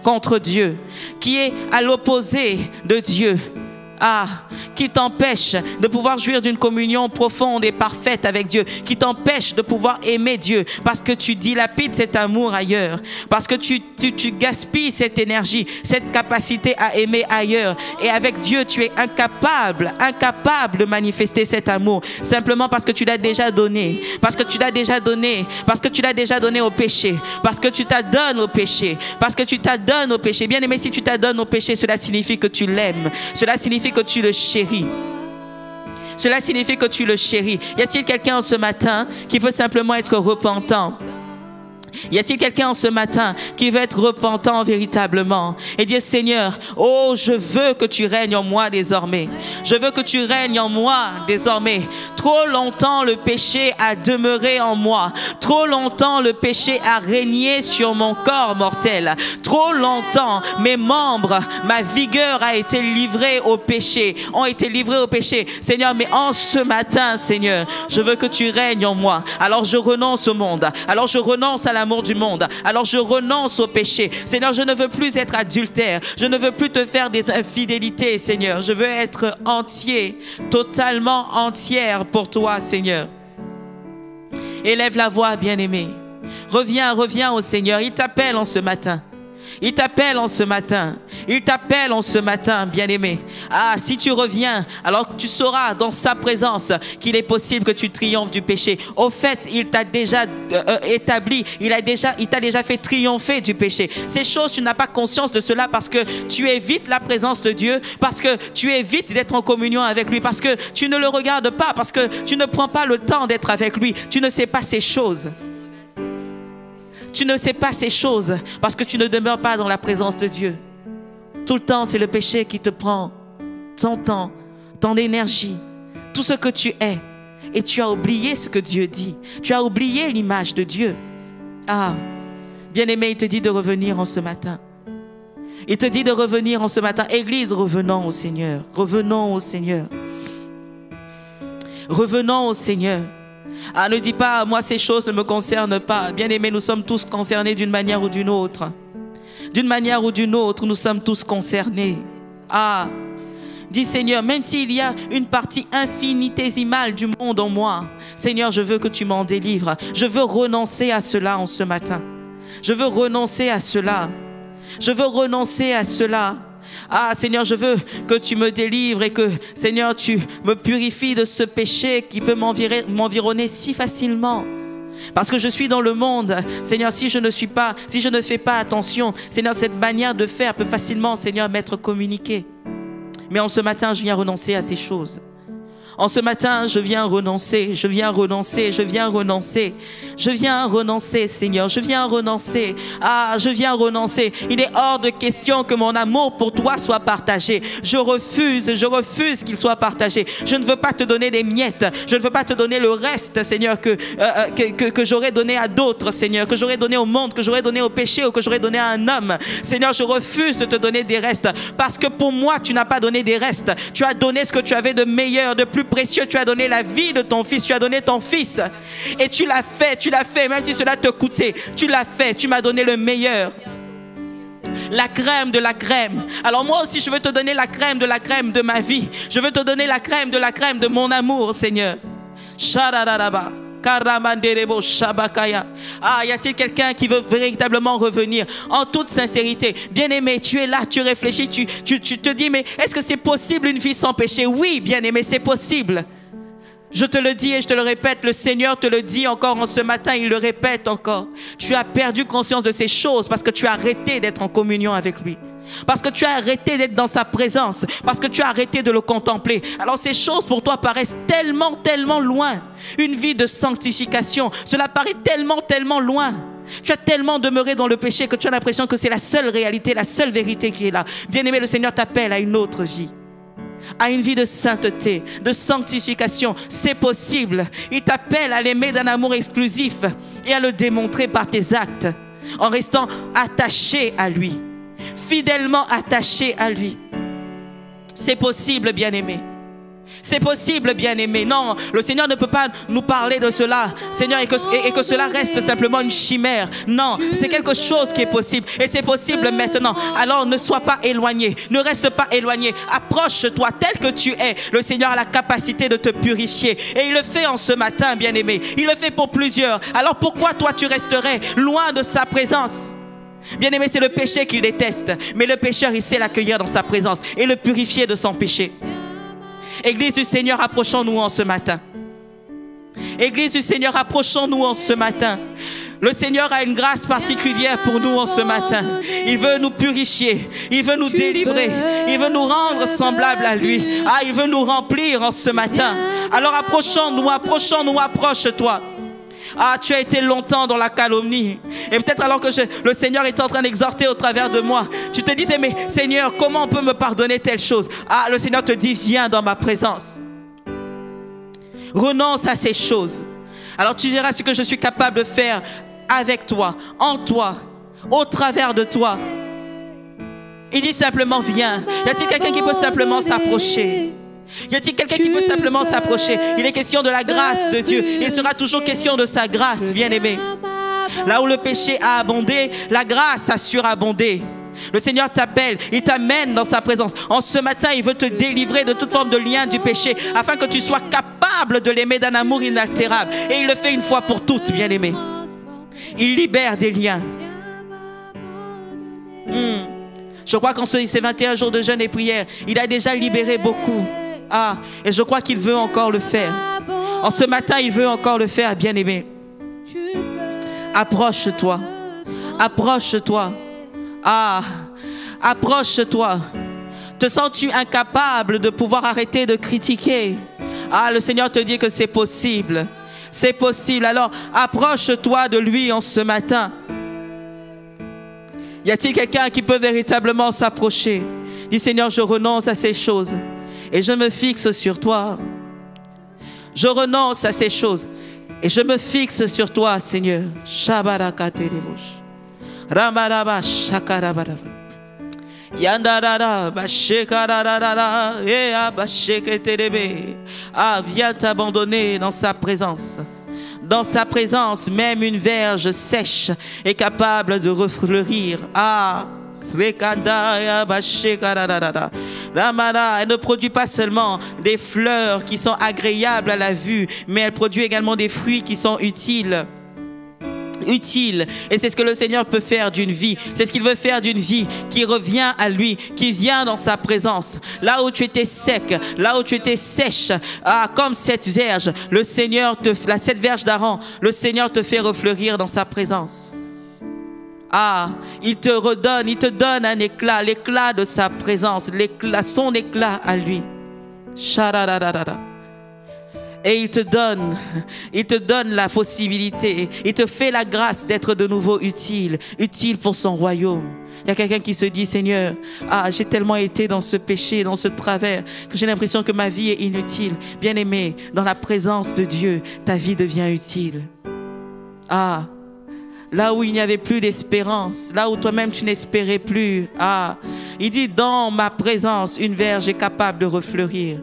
contre Dieu, qui est à l'opposé de Dieu. Qui t'empêche de pouvoir jouir d'une communion profonde et parfaite avec Dieu, qui t'empêche de pouvoir aimer Dieu, parce que tu dilapides cet amour ailleurs, parce que tu gaspilles cette énergie, cette capacité à aimer ailleurs. Et avec Dieu, tu es incapable de manifester cet amour, simplement parce que tu l'as déjà donné, parce que tu l'as déjà donné au péché, parce que tu t'adonnes au péché, Bien aimé, si tu t'adonnes au péché, cela signifie que tu l'aimes, cela signifie que tu le chéris. Cela signifie que tu le chéris. Y a-t-il quelqu'un ce matin qui veut simplement être repentant? Y a-t-il quelqu'un ce matin qui veut être repentant véritablement et dire, Seigneur, oh, je veux que tu règnes en moi désormais. Je veux que tu règnes en moi désormais. Trop longtemps le péché a demeuré en moi. Trop longtemps le péché a régné sur mon corps mortel. Trop longtemps mes membres, ma vigueur a été livrée au péché, ont été livrés au péché. Seigneur, mais en ce matin, Seigneur, je veux que tu règnes en moi. Alors je renonce au monde. Alors je renonce à l'amour du monde. Alors je renonce au péché. Seigneur, je ne veux plus être adultère. Je ne veux plus te faire des infidélités, Seigneur. Je veux être entier, totalement entière pour toi, Seigneur. Élève la voix, bien-aimé. Reviens au Seigneur. Il t'appelle en ce matin. Il t'appelle en ce matin. Il t'appelle en ce matin, bien-aimé. Si tu reviens, alors tu sauras dans sa présence qu'il est possible que tu triomphes du péché. Au fait, il t'a déjà établi, il t'a déjà fait triompher du péché. Ces choses, tu n'as pas conscience de cela parce que tu évites la présence de Dieu, parce que tu évites d'être en communion avec lui, parce que tu ne le regardes pas, parce que tu ne prends pas le temps d'être avec lui. Tu ne sais pas ces choses. Tu ne sais pas ces choses parce que tu ne demeures pas dans la présence de Dieu. Tout le temps, c'est le péché qui te prend ton temps, ton énergie, tout ce que tu es. Et tu as oublié ce que Dieu dit. Tu as oublié l'image de Dieu. Bien-aimé, il te dit de revenir en ce matin. Il te dit de revenir en ce matin. Église, revenons au Seigneur. Revenons au Seigneur. Revenons au Seigneur. Ne dis pas, moi ces choses ne me concernent pas. Bien-aimés, nous sommes tous concernés d'une manière ou d'une autre. D'une manière ou d'une autre, nous sommes tous concernés. Dis Seigneur, même s'il y a une partie infinitésimale du monde en moi, Seigneur, je veux que tu m'en délivres. Je veux renoncer à cela en ce matin. Je veux renoncer à cela. Je veux renoncer à cela. Seigneur, je veux que tu me délivres et que, Seigneur, tu me purifies de ce péché qui peut m'environner si facilement. Parce que je suis dans le monde. Seigneur, si je ne fais pas attention, Seigneur, cette manière de faire peut facilement, Seigneur, m'être communiquée. Mais en ce matin, je viens renoncer à ces choses. En ce matin, je viens renoncer, je viens renoncer, je viens renoncer. Je viens renoncer, Seigneur, je viens renoncer. Ah, je viens renoncer. Il est hors de question que mon amour pour toi soit partagé. Je refuse qu'il soit partagé. Je ne veux pas te donner des miettes. Je ne veux pas te donner le reste, Seigneur, que j'aurais donné à d'autres, Seigneur, que j'aurais donné au monde, que j'aurais donné au péché ou que j'aurais donné à un homme. Seigneur, je refuse de te donner des restes parce que pour moi, tu n'as pas donné des restes. Tu as donné ce que tu avais de meilleur, de plus précieux. Tu as donné la vie de ton fils. Tu as donné ton fils. Et tu l'as fait, même si cela te coûtait. Tu l'as fait, tu m'as donné le meilleur. La crème de la crème. Alors moi aussi, je veux te donner la crème de ma vie. Je veux te donner la crème de mon amour, Seigneur. Sharararaba. Ah, y a-t-il quelqu'un qui veut véritablement revenir en toute sincérité? Bien-aimé, tu es là, tu réfléchis, tu te dis, mais est-ce que c'est possible une vie sans péché? Oui, bien-aimé, c'est possible. Je te le dis et je te le répète, le Seigneur te le dit encore en ce matin, il le répète encore. Tu as perdu conscience de ces choses parce que tu as arrêté d'être en communion avec lui. Parce que tu as arrêté d'être dans sa présence. Parce que tu as arrêté de le contempler. Alors ces choses pour toi paraissent tellement, tellement loin. Une vie de sanctification, cela paraît tellement, tellement loin. Tu as tellement demeuré dans le péché que tu as l'impression que c'est la seule réalité, la seule vérité qui est là. Bien-aimé, le Seigneur t'appelle à une autre vie. À une vie de sainteté, de sanctification. C'est possible. Il t'appelle à l'aimer d'un amour exclusif et à le démontrer par tes actes en restant attaché à lui. Fidèlement attaché à lui. C'est possible, bien-aimé. C'est possible, bien-aimé. Non, le Seigneur ne peut pas nous parler de cela, Seigneur, et que cela reste simplement une chimère. Non, c'est quelque chose qui est possible. Et c'est possible maintenant. Alors ne sois pas éloigné. Ne reste pas éloigné. Approche-toi tel que tu es. Le Seigneur a la capacité de te purifier. Et il le fait en ce matin, bien-aimé. Il le fait pour plusieurs. Alors pourquoi toi tu resterais loin de sa présence? Bien-aimé, c'est le péché qu'il déteste. Mais le pécheur, il sait l'accueillir dans sa présence et le purifier de son péché. Église du Seigneur, approchons-nous en ce matin. Église du Seigneur, approchons-nous en ce matin. Le Seigneur a une grâce particulière pour nous en ce matin. Il veut nous purifier. Il veut nous délivrer. Il veut nous rendre semblables à lui. Ah, il veut nous remplir en ce matin. Alors approchons-nous, approchons-nous, approche-toi. Ah, tu as été longtemps dans la calomnie. Et peut-être alors que le Seigneur est en train d'exhorter au travers de moi, tu te disais, mais Seigneur, comment on peut me pardonner telle chose? Ah, le Seigneur te dit, viens dans ma présence. Renonce à ces choses. Alors tu verras ce que je suis capable de faire avec toi, en toi, au travers de toi. Il dit simplement, viens. Y a-t-il quelqu'un qui peut simplement s'approcher? Y a-t-il quelqu'un qui peut simplement s'approcher? Il est question de la grâce de Dieu. Il sera toujours question de sa grâce, bien-aimé. Là où le péché a abondé, la grâce a surabondé. Le Seigneur t'appelle, il t'amène dans sa présence. En ce matin, il veut te délivrer de toute forme de lien du péché afin que tu sois capable de l'aimer d'un amour inaltérable. Et il le fait une fois pour toutes, bien-aimé. Il libère des liens. Je crois qu'en ces 21 jours de jeûne et prière, il a déjà libéré beaucoup. Ah, et je crois qu'il veut encore le faire. En ce matin, il veut encore le faire, bien-aimé. Approche-toi. Approche-toi. Ah, approche-toi. Te sens-tu incapable de pouvoir arrêter de critiquer? Ah, le Seigneur te dit que c'est possible. C'est possible. Alors, approche-toi de lui en ce matin. Y a-t-il quelqu'un qui peut véritablement s'approcher? Dis, Seigneur, je renonce à ces choses et je me fixe sur toi. Je renonce à ces choses et je me fixe sur toi, Seigneur. Ah, viens t'abandonner dans sa présence. Dans sa présence, même une verge sèche est capable de refleurir. Ah, elle ne produit pas seulement des fleurs qui sont agréables à la vue, mais elle produit également des fruits qui sont utiles. Et c'est ce que le Seigneur peut faire d'une vie. C'est ce qu'il veut faire d'une vie qui revient à lui, qui vient dans sa présence. Là où tu étais sec, là où tu étais sèche, comme cette verge, le Seigneur cette verge d'Aaron, le Seigneur te fait refleurir dans sa présence. Ah, il te donne un éclat, l'éclat de sa présence, son éclat à lui. Et il te donne la possibilité, il te fait la grâce d'être de nouveau utile pour son royaume. Il y a quelqu'un qui se dit, Seigneur, j'ai tellement été dans ce péché, dans ce travers, que j'ai l'impression que ma vie est inutile. Bien-aimé, dans la présence de Dieu, ta vie devient utile. Là où il n'y avait plus d'espérance, là où toi-même tu n'espérais plus, il dit, dans ma présence, une verge est capable de refleurir.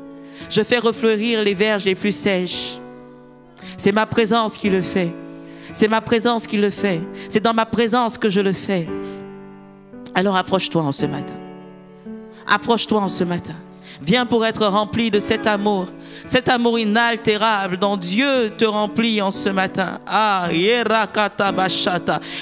Je fais refleurir les verges les plus sèches. C'est ma présence qui le fait. C'est ma présence qui le fait. C'est dans ma présence que je le fais. Alors approche-toi en ce matin. Approche-toi en ce matin. Viens pour être rempli de cet amour inaltérable dont Dieu te remplit en ce matin.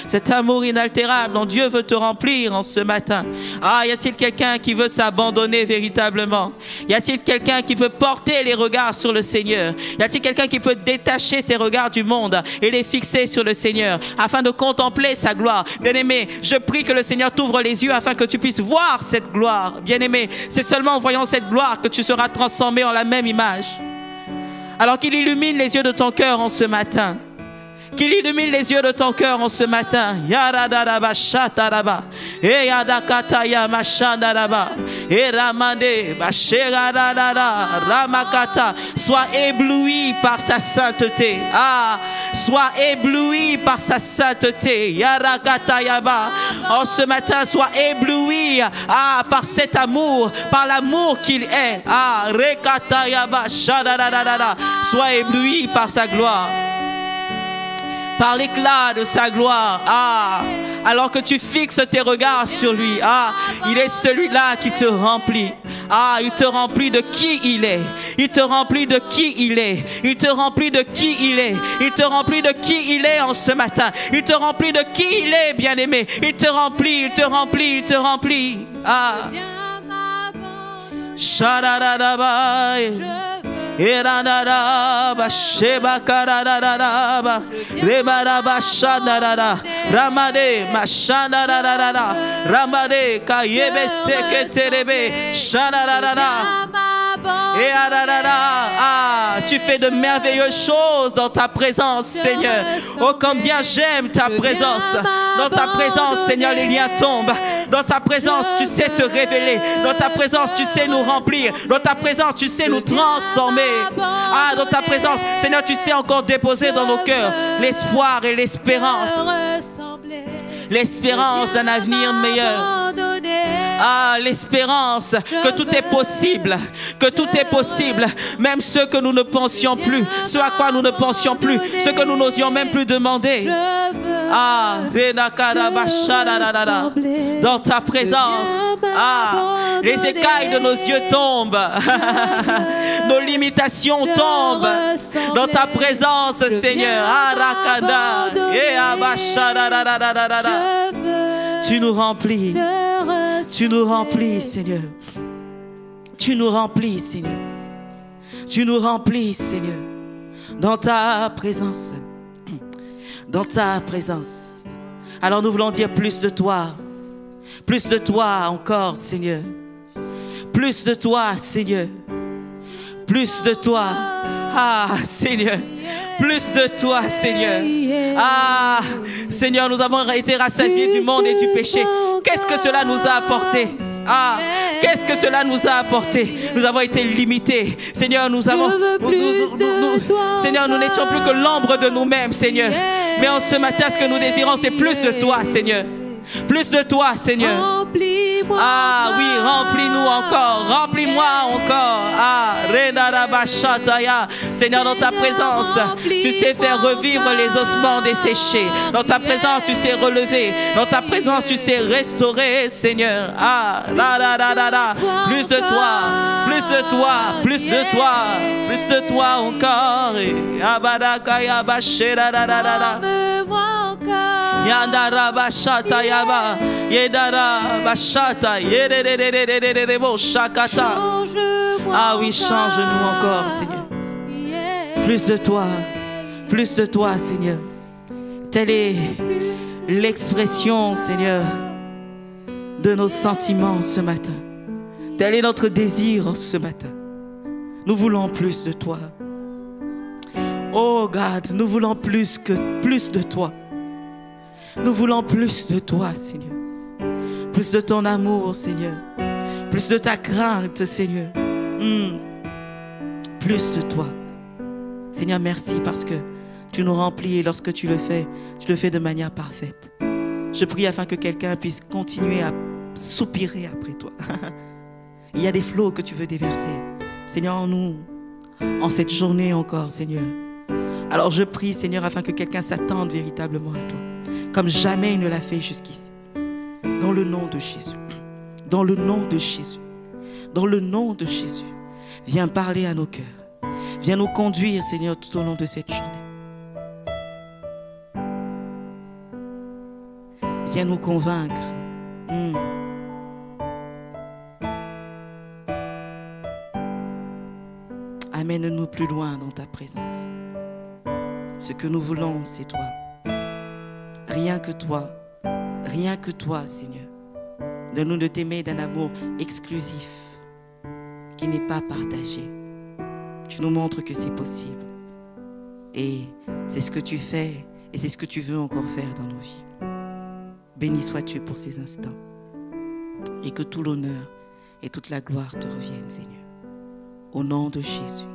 Cet amour inaltérable dont Dieu veut te remplir en ce matin. Y a-t-il quelqu'un qui veut s'abandonner véritablement? Y a-t-il quelqu'un qui veut porter les regards sur le Seigneur? Y a-t-il quelqu'un qui peut détacher ses regards du monde et les fixer sur le Seigneur afin de contempler sa gloire? Bien-aimé, je prie que le Seigneur t'ouvre les yeux afin que tu puisses voir cette gloire. Bien-aimé, c'est seulement en voyant cette gloire que tu seras transformé en la même image. Alors qu'il illumine les yeux de ton cœur en ce matin. Qu'il illumine les yeux de ton cœur en ce matin. Sois ébloui par sa sainteté. Sois ébloui par sa sainteté. En ce matin, sois ébloui par cet amour, par l'amour qu'il est. Sois ébloui par sa gloire, par l'éclat de sa gloire. Alors que tu fixes tes regards sur lui, il est celui-là qui te remplit. Il te remplit de qui il est. Il te remplit de qui il est. Il te remplit de qui il est. Il te remplit de qui il est en ce matin. Il te remplit de qui il est, bien-aimé. Il te remplit, il te remplit, il te remplit. Tu fais de merveilleuses choses dans ta présence, Seigneur. Oh, combien j'aime ta présence. Dans ta présence, Seigneur, les liens tombent. Dans ta présence, tu sais te révéler. Dans ta présence, tu sais nous remplir. Dans ta présence, tu sais nous transformer. Dans ta présence, Seigneur, tu sais encore déposer dans nos cœurs l'espoir et l'espérance. L'espérance d'un avenir meilleur. L'espérance que tout est possible. Que tout est possible. Même ce que nous ne pensions plus. Ce à quoi nous ne pensions plus. Ce que nous n'osions même plus demander. Dans ta présence. Les écailles de nos yeux tombent. Nos limitations tombent. Dans ta présence, Seigneur. Tu nous remplis. Tu nous remplis, Seigneur. Tu nous remplis, Seigneur. Tu nous remplis, Seigneur. Dans ta présence. Dans ta présence. Alors nous voulons dire plus de toi. Plus de toi encore, Seigneur. Plus de toi, Seigneur. Plus de toi. Seigneur. Plus de toi, Seigneur. Seigneur, nous avons été rassasiés du monde et du péché. Qu'est-ce que cela nous a apporté? Qu'est-ce que cela nous a apporté? Nous avons été limités. Seigneur, Seigneur, nous n'étions plus que l'ombre de nous-mêmes, Seigneur. Mais en ce matin, ce que nous désirons, c'est plus de toi, Seigneur. Plus de toi, Seigneur. Remplis-moi. Oui, remplis-nous encore. Remplis-moi encore. Seigneur, dans ta présence, tu sais faire revivre les ossements desséchés. Dans ta présence, tu sais relever. Dans ta présence, tu sais restaurer, Seigneur. Plus de toi. Plus de toi. Plus de toi. Plus de toi encore. Yandara bashata yaba, yedara bashata, yedededededededebo shakata. Oui, change-nous encore, Seigneur. Plus de toi, Seigneur. Telle est l'expression, Seigneur, de nos sentiments ce matin. Tel est notre désir ce matin. Nous voulons plus de toi. Oh God, nous voulons plus de toi. Nous voulons plus de toi, Seigneur. Plus de ton amour, Seigneur. Plus de ta crainte, Seigneur. Plus de toi. Seigneur, merci parce que tu nous remplis et lorsque tu le fais de manière parfaite. Je prie afin que quelqu'un puisse continuer à soupirer après toi. Il y a des flots que tu veux déverser, Seigneur, en nous, en cette journée encore, Seigneur. Alors je prie, Seigneur, afin que quelqu'un s'attende véritablement à toi, comme jamais il ne l'a fait jusqu'ici. Dans le nom de Jésus, dans le nom de Jésus, dans le nom de Jésus, viens parler à nos cœurs. Viens nous conduire, Seigneur, tout au long de cette journée. Viens nous convaincre. Amène-nous plus loin dans ta présence. Ce que nous voulons, c'est toi. Rien que toi, Seigneur. Donne-nous de t'aimer d'un amour exclusif qui n'est pas partagé. Tu nous montres que c'est possible. Et c'est ce que tu fais et c'est ce que tu veux encore faire dans nos vies. Béni sois-tu pour ces instants. Et que tout l'honneur et toute la gloire te reviennent, Seigneur. Au nom de Jésus.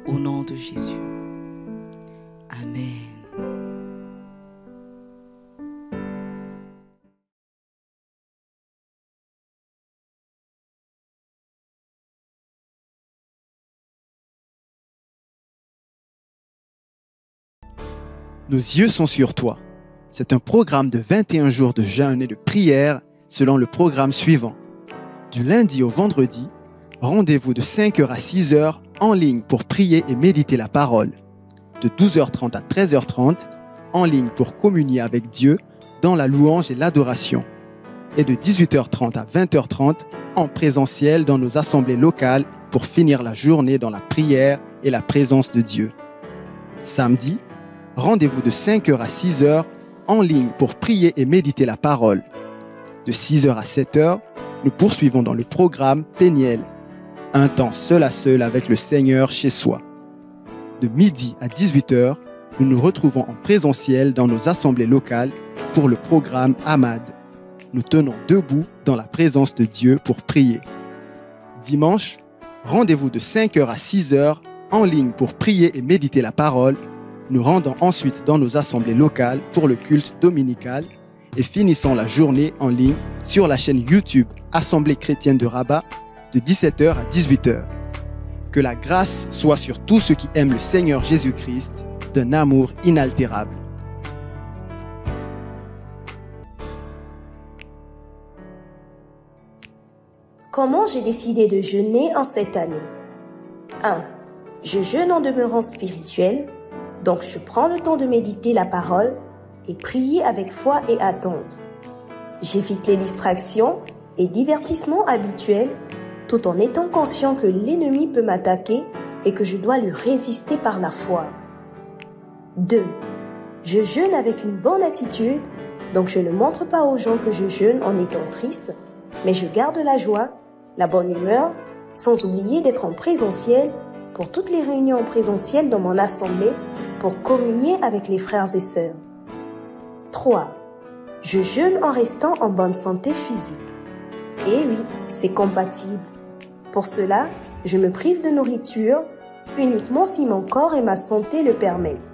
Au nom de Jésus. Amen. Nos yeux sont sur toi. C'est un programme de 21 jours de jeûne et de prière selon le programme suivant. Du lundi au vendredi, rendez-vous de 5h à 6h en ligne pour prier et méditer la parole. De 12h30 à 13h30 en ligne pour communier avec Dieu dans la louange et l'adoration. Et de 18h30 à 20h30 en présentiel dans nos assemblées locales pour finir la journée dans la prière et la présence de Dieu. Samedi, rendez-vous de 5h à 6h en ligne pour prier et méditer la parole. De 6h à 7h, nous poursuivons dans le programme Péniel, un temps seul à seul avec le Seigneur chez soi. De midi à 18h, nous nous retrouvons en présentiel dans nos assemblées locales pour le programme Ahmad. Nous tenons debout dans la présence de Dieu pour prier. Dimanche, rendez-vous de 5h à 6h en ligne pour prier et méditer la parole. Nous rendons ensuite dans nos assemblées locales pour le culte dominical et finissons la journée en ligne sur la chaîne YouTube Assemblée chrétienne de Rabat de 17h à 18h. Que la grâce soit sur tous ceux qui aiment le Seigneur Jésus-Christ d'un amour inaltérable. Comment j'ai décidé de jeûner en cette année? 1. Je jeûne en demeurant spirituel. Donc je prends le temps de méditer la parole et prier avec foi et attente. J'évite les distractions et divertissements habituels tout en étant conscient que l'ennemi peut m'attaquer et que je dois lui résister par la foi. 2. Je jeûne avec une bonne attitude, donc je ne montre pas aux gens que je jeûne en étant triste, mais je garde la joie, la bonne humeur, sans oublier d'être en présentiel pour toutes les réunions en présentiel dans mon assemblée pour communier avec les frères et sœurs. 3. Je jeûne en restant en bonne santé physique. Et oui, c'est compatible. Pour cela, je me prive de nourriture uniquement si mon corps et ma santé le permettent.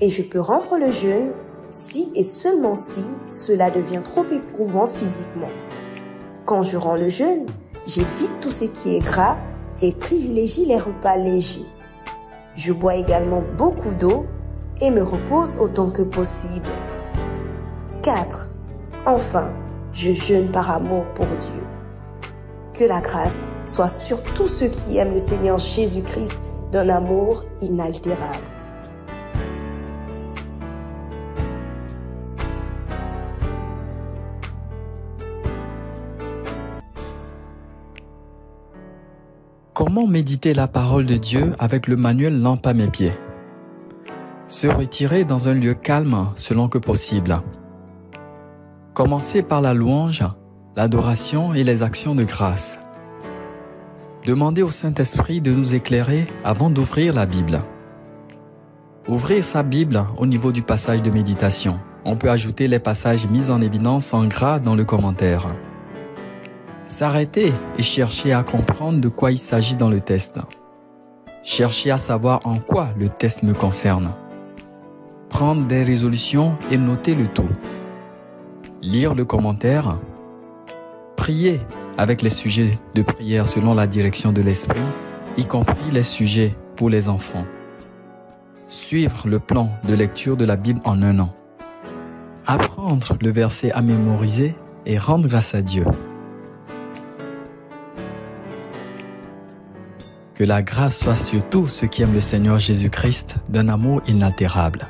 Et je peux rompre le jeûne si et seulement si cela devient trop éprouvant physiquement. Quand je romps le jeûne, j'évite tout ce qui est gras et privilégie les repas légers. Je bois également beaucoup d'eau et me repose autant que possible. 4. Enfin, je jeûne par amour pour Dieu. Que la grâce soit sur tous ceux qui aiment le Seigneur Jésus-Christ d'un amour inaltérable. Comment méditer la parole de Dieu avec le manuel Lampe à mes pieds? Se retirer dans un lieu calme selon que possible. Commencer par la louange, l'adoration et les actions de grâce. Demander au Saint-Esprit de nous éclairer avant d'ouvrir la Bible. Ouvrir sa Bible au niveau du passage de méditation. On peut ajouter les passages mis en évidence en gras dans le commentaire. S'arrêter et chercher à comprendre de quoi il s'agit dans le test. Chercher à savoir en quoi le test me concerne. Prendre des résolutions et noter le tout. Lire le commentaire. Prier avec les sujets de prière selon la direction de l'esprit, y compris les sujets pour les enfants. Suivre le plan de lecture de la Bible en 1 an. Apprendre le verset à mémoriser et rendre grâce à Dieu. Que la grâce soit sur tous ceux qui aiment le Seigneur Jésus-Christ d'un amour inaltérable.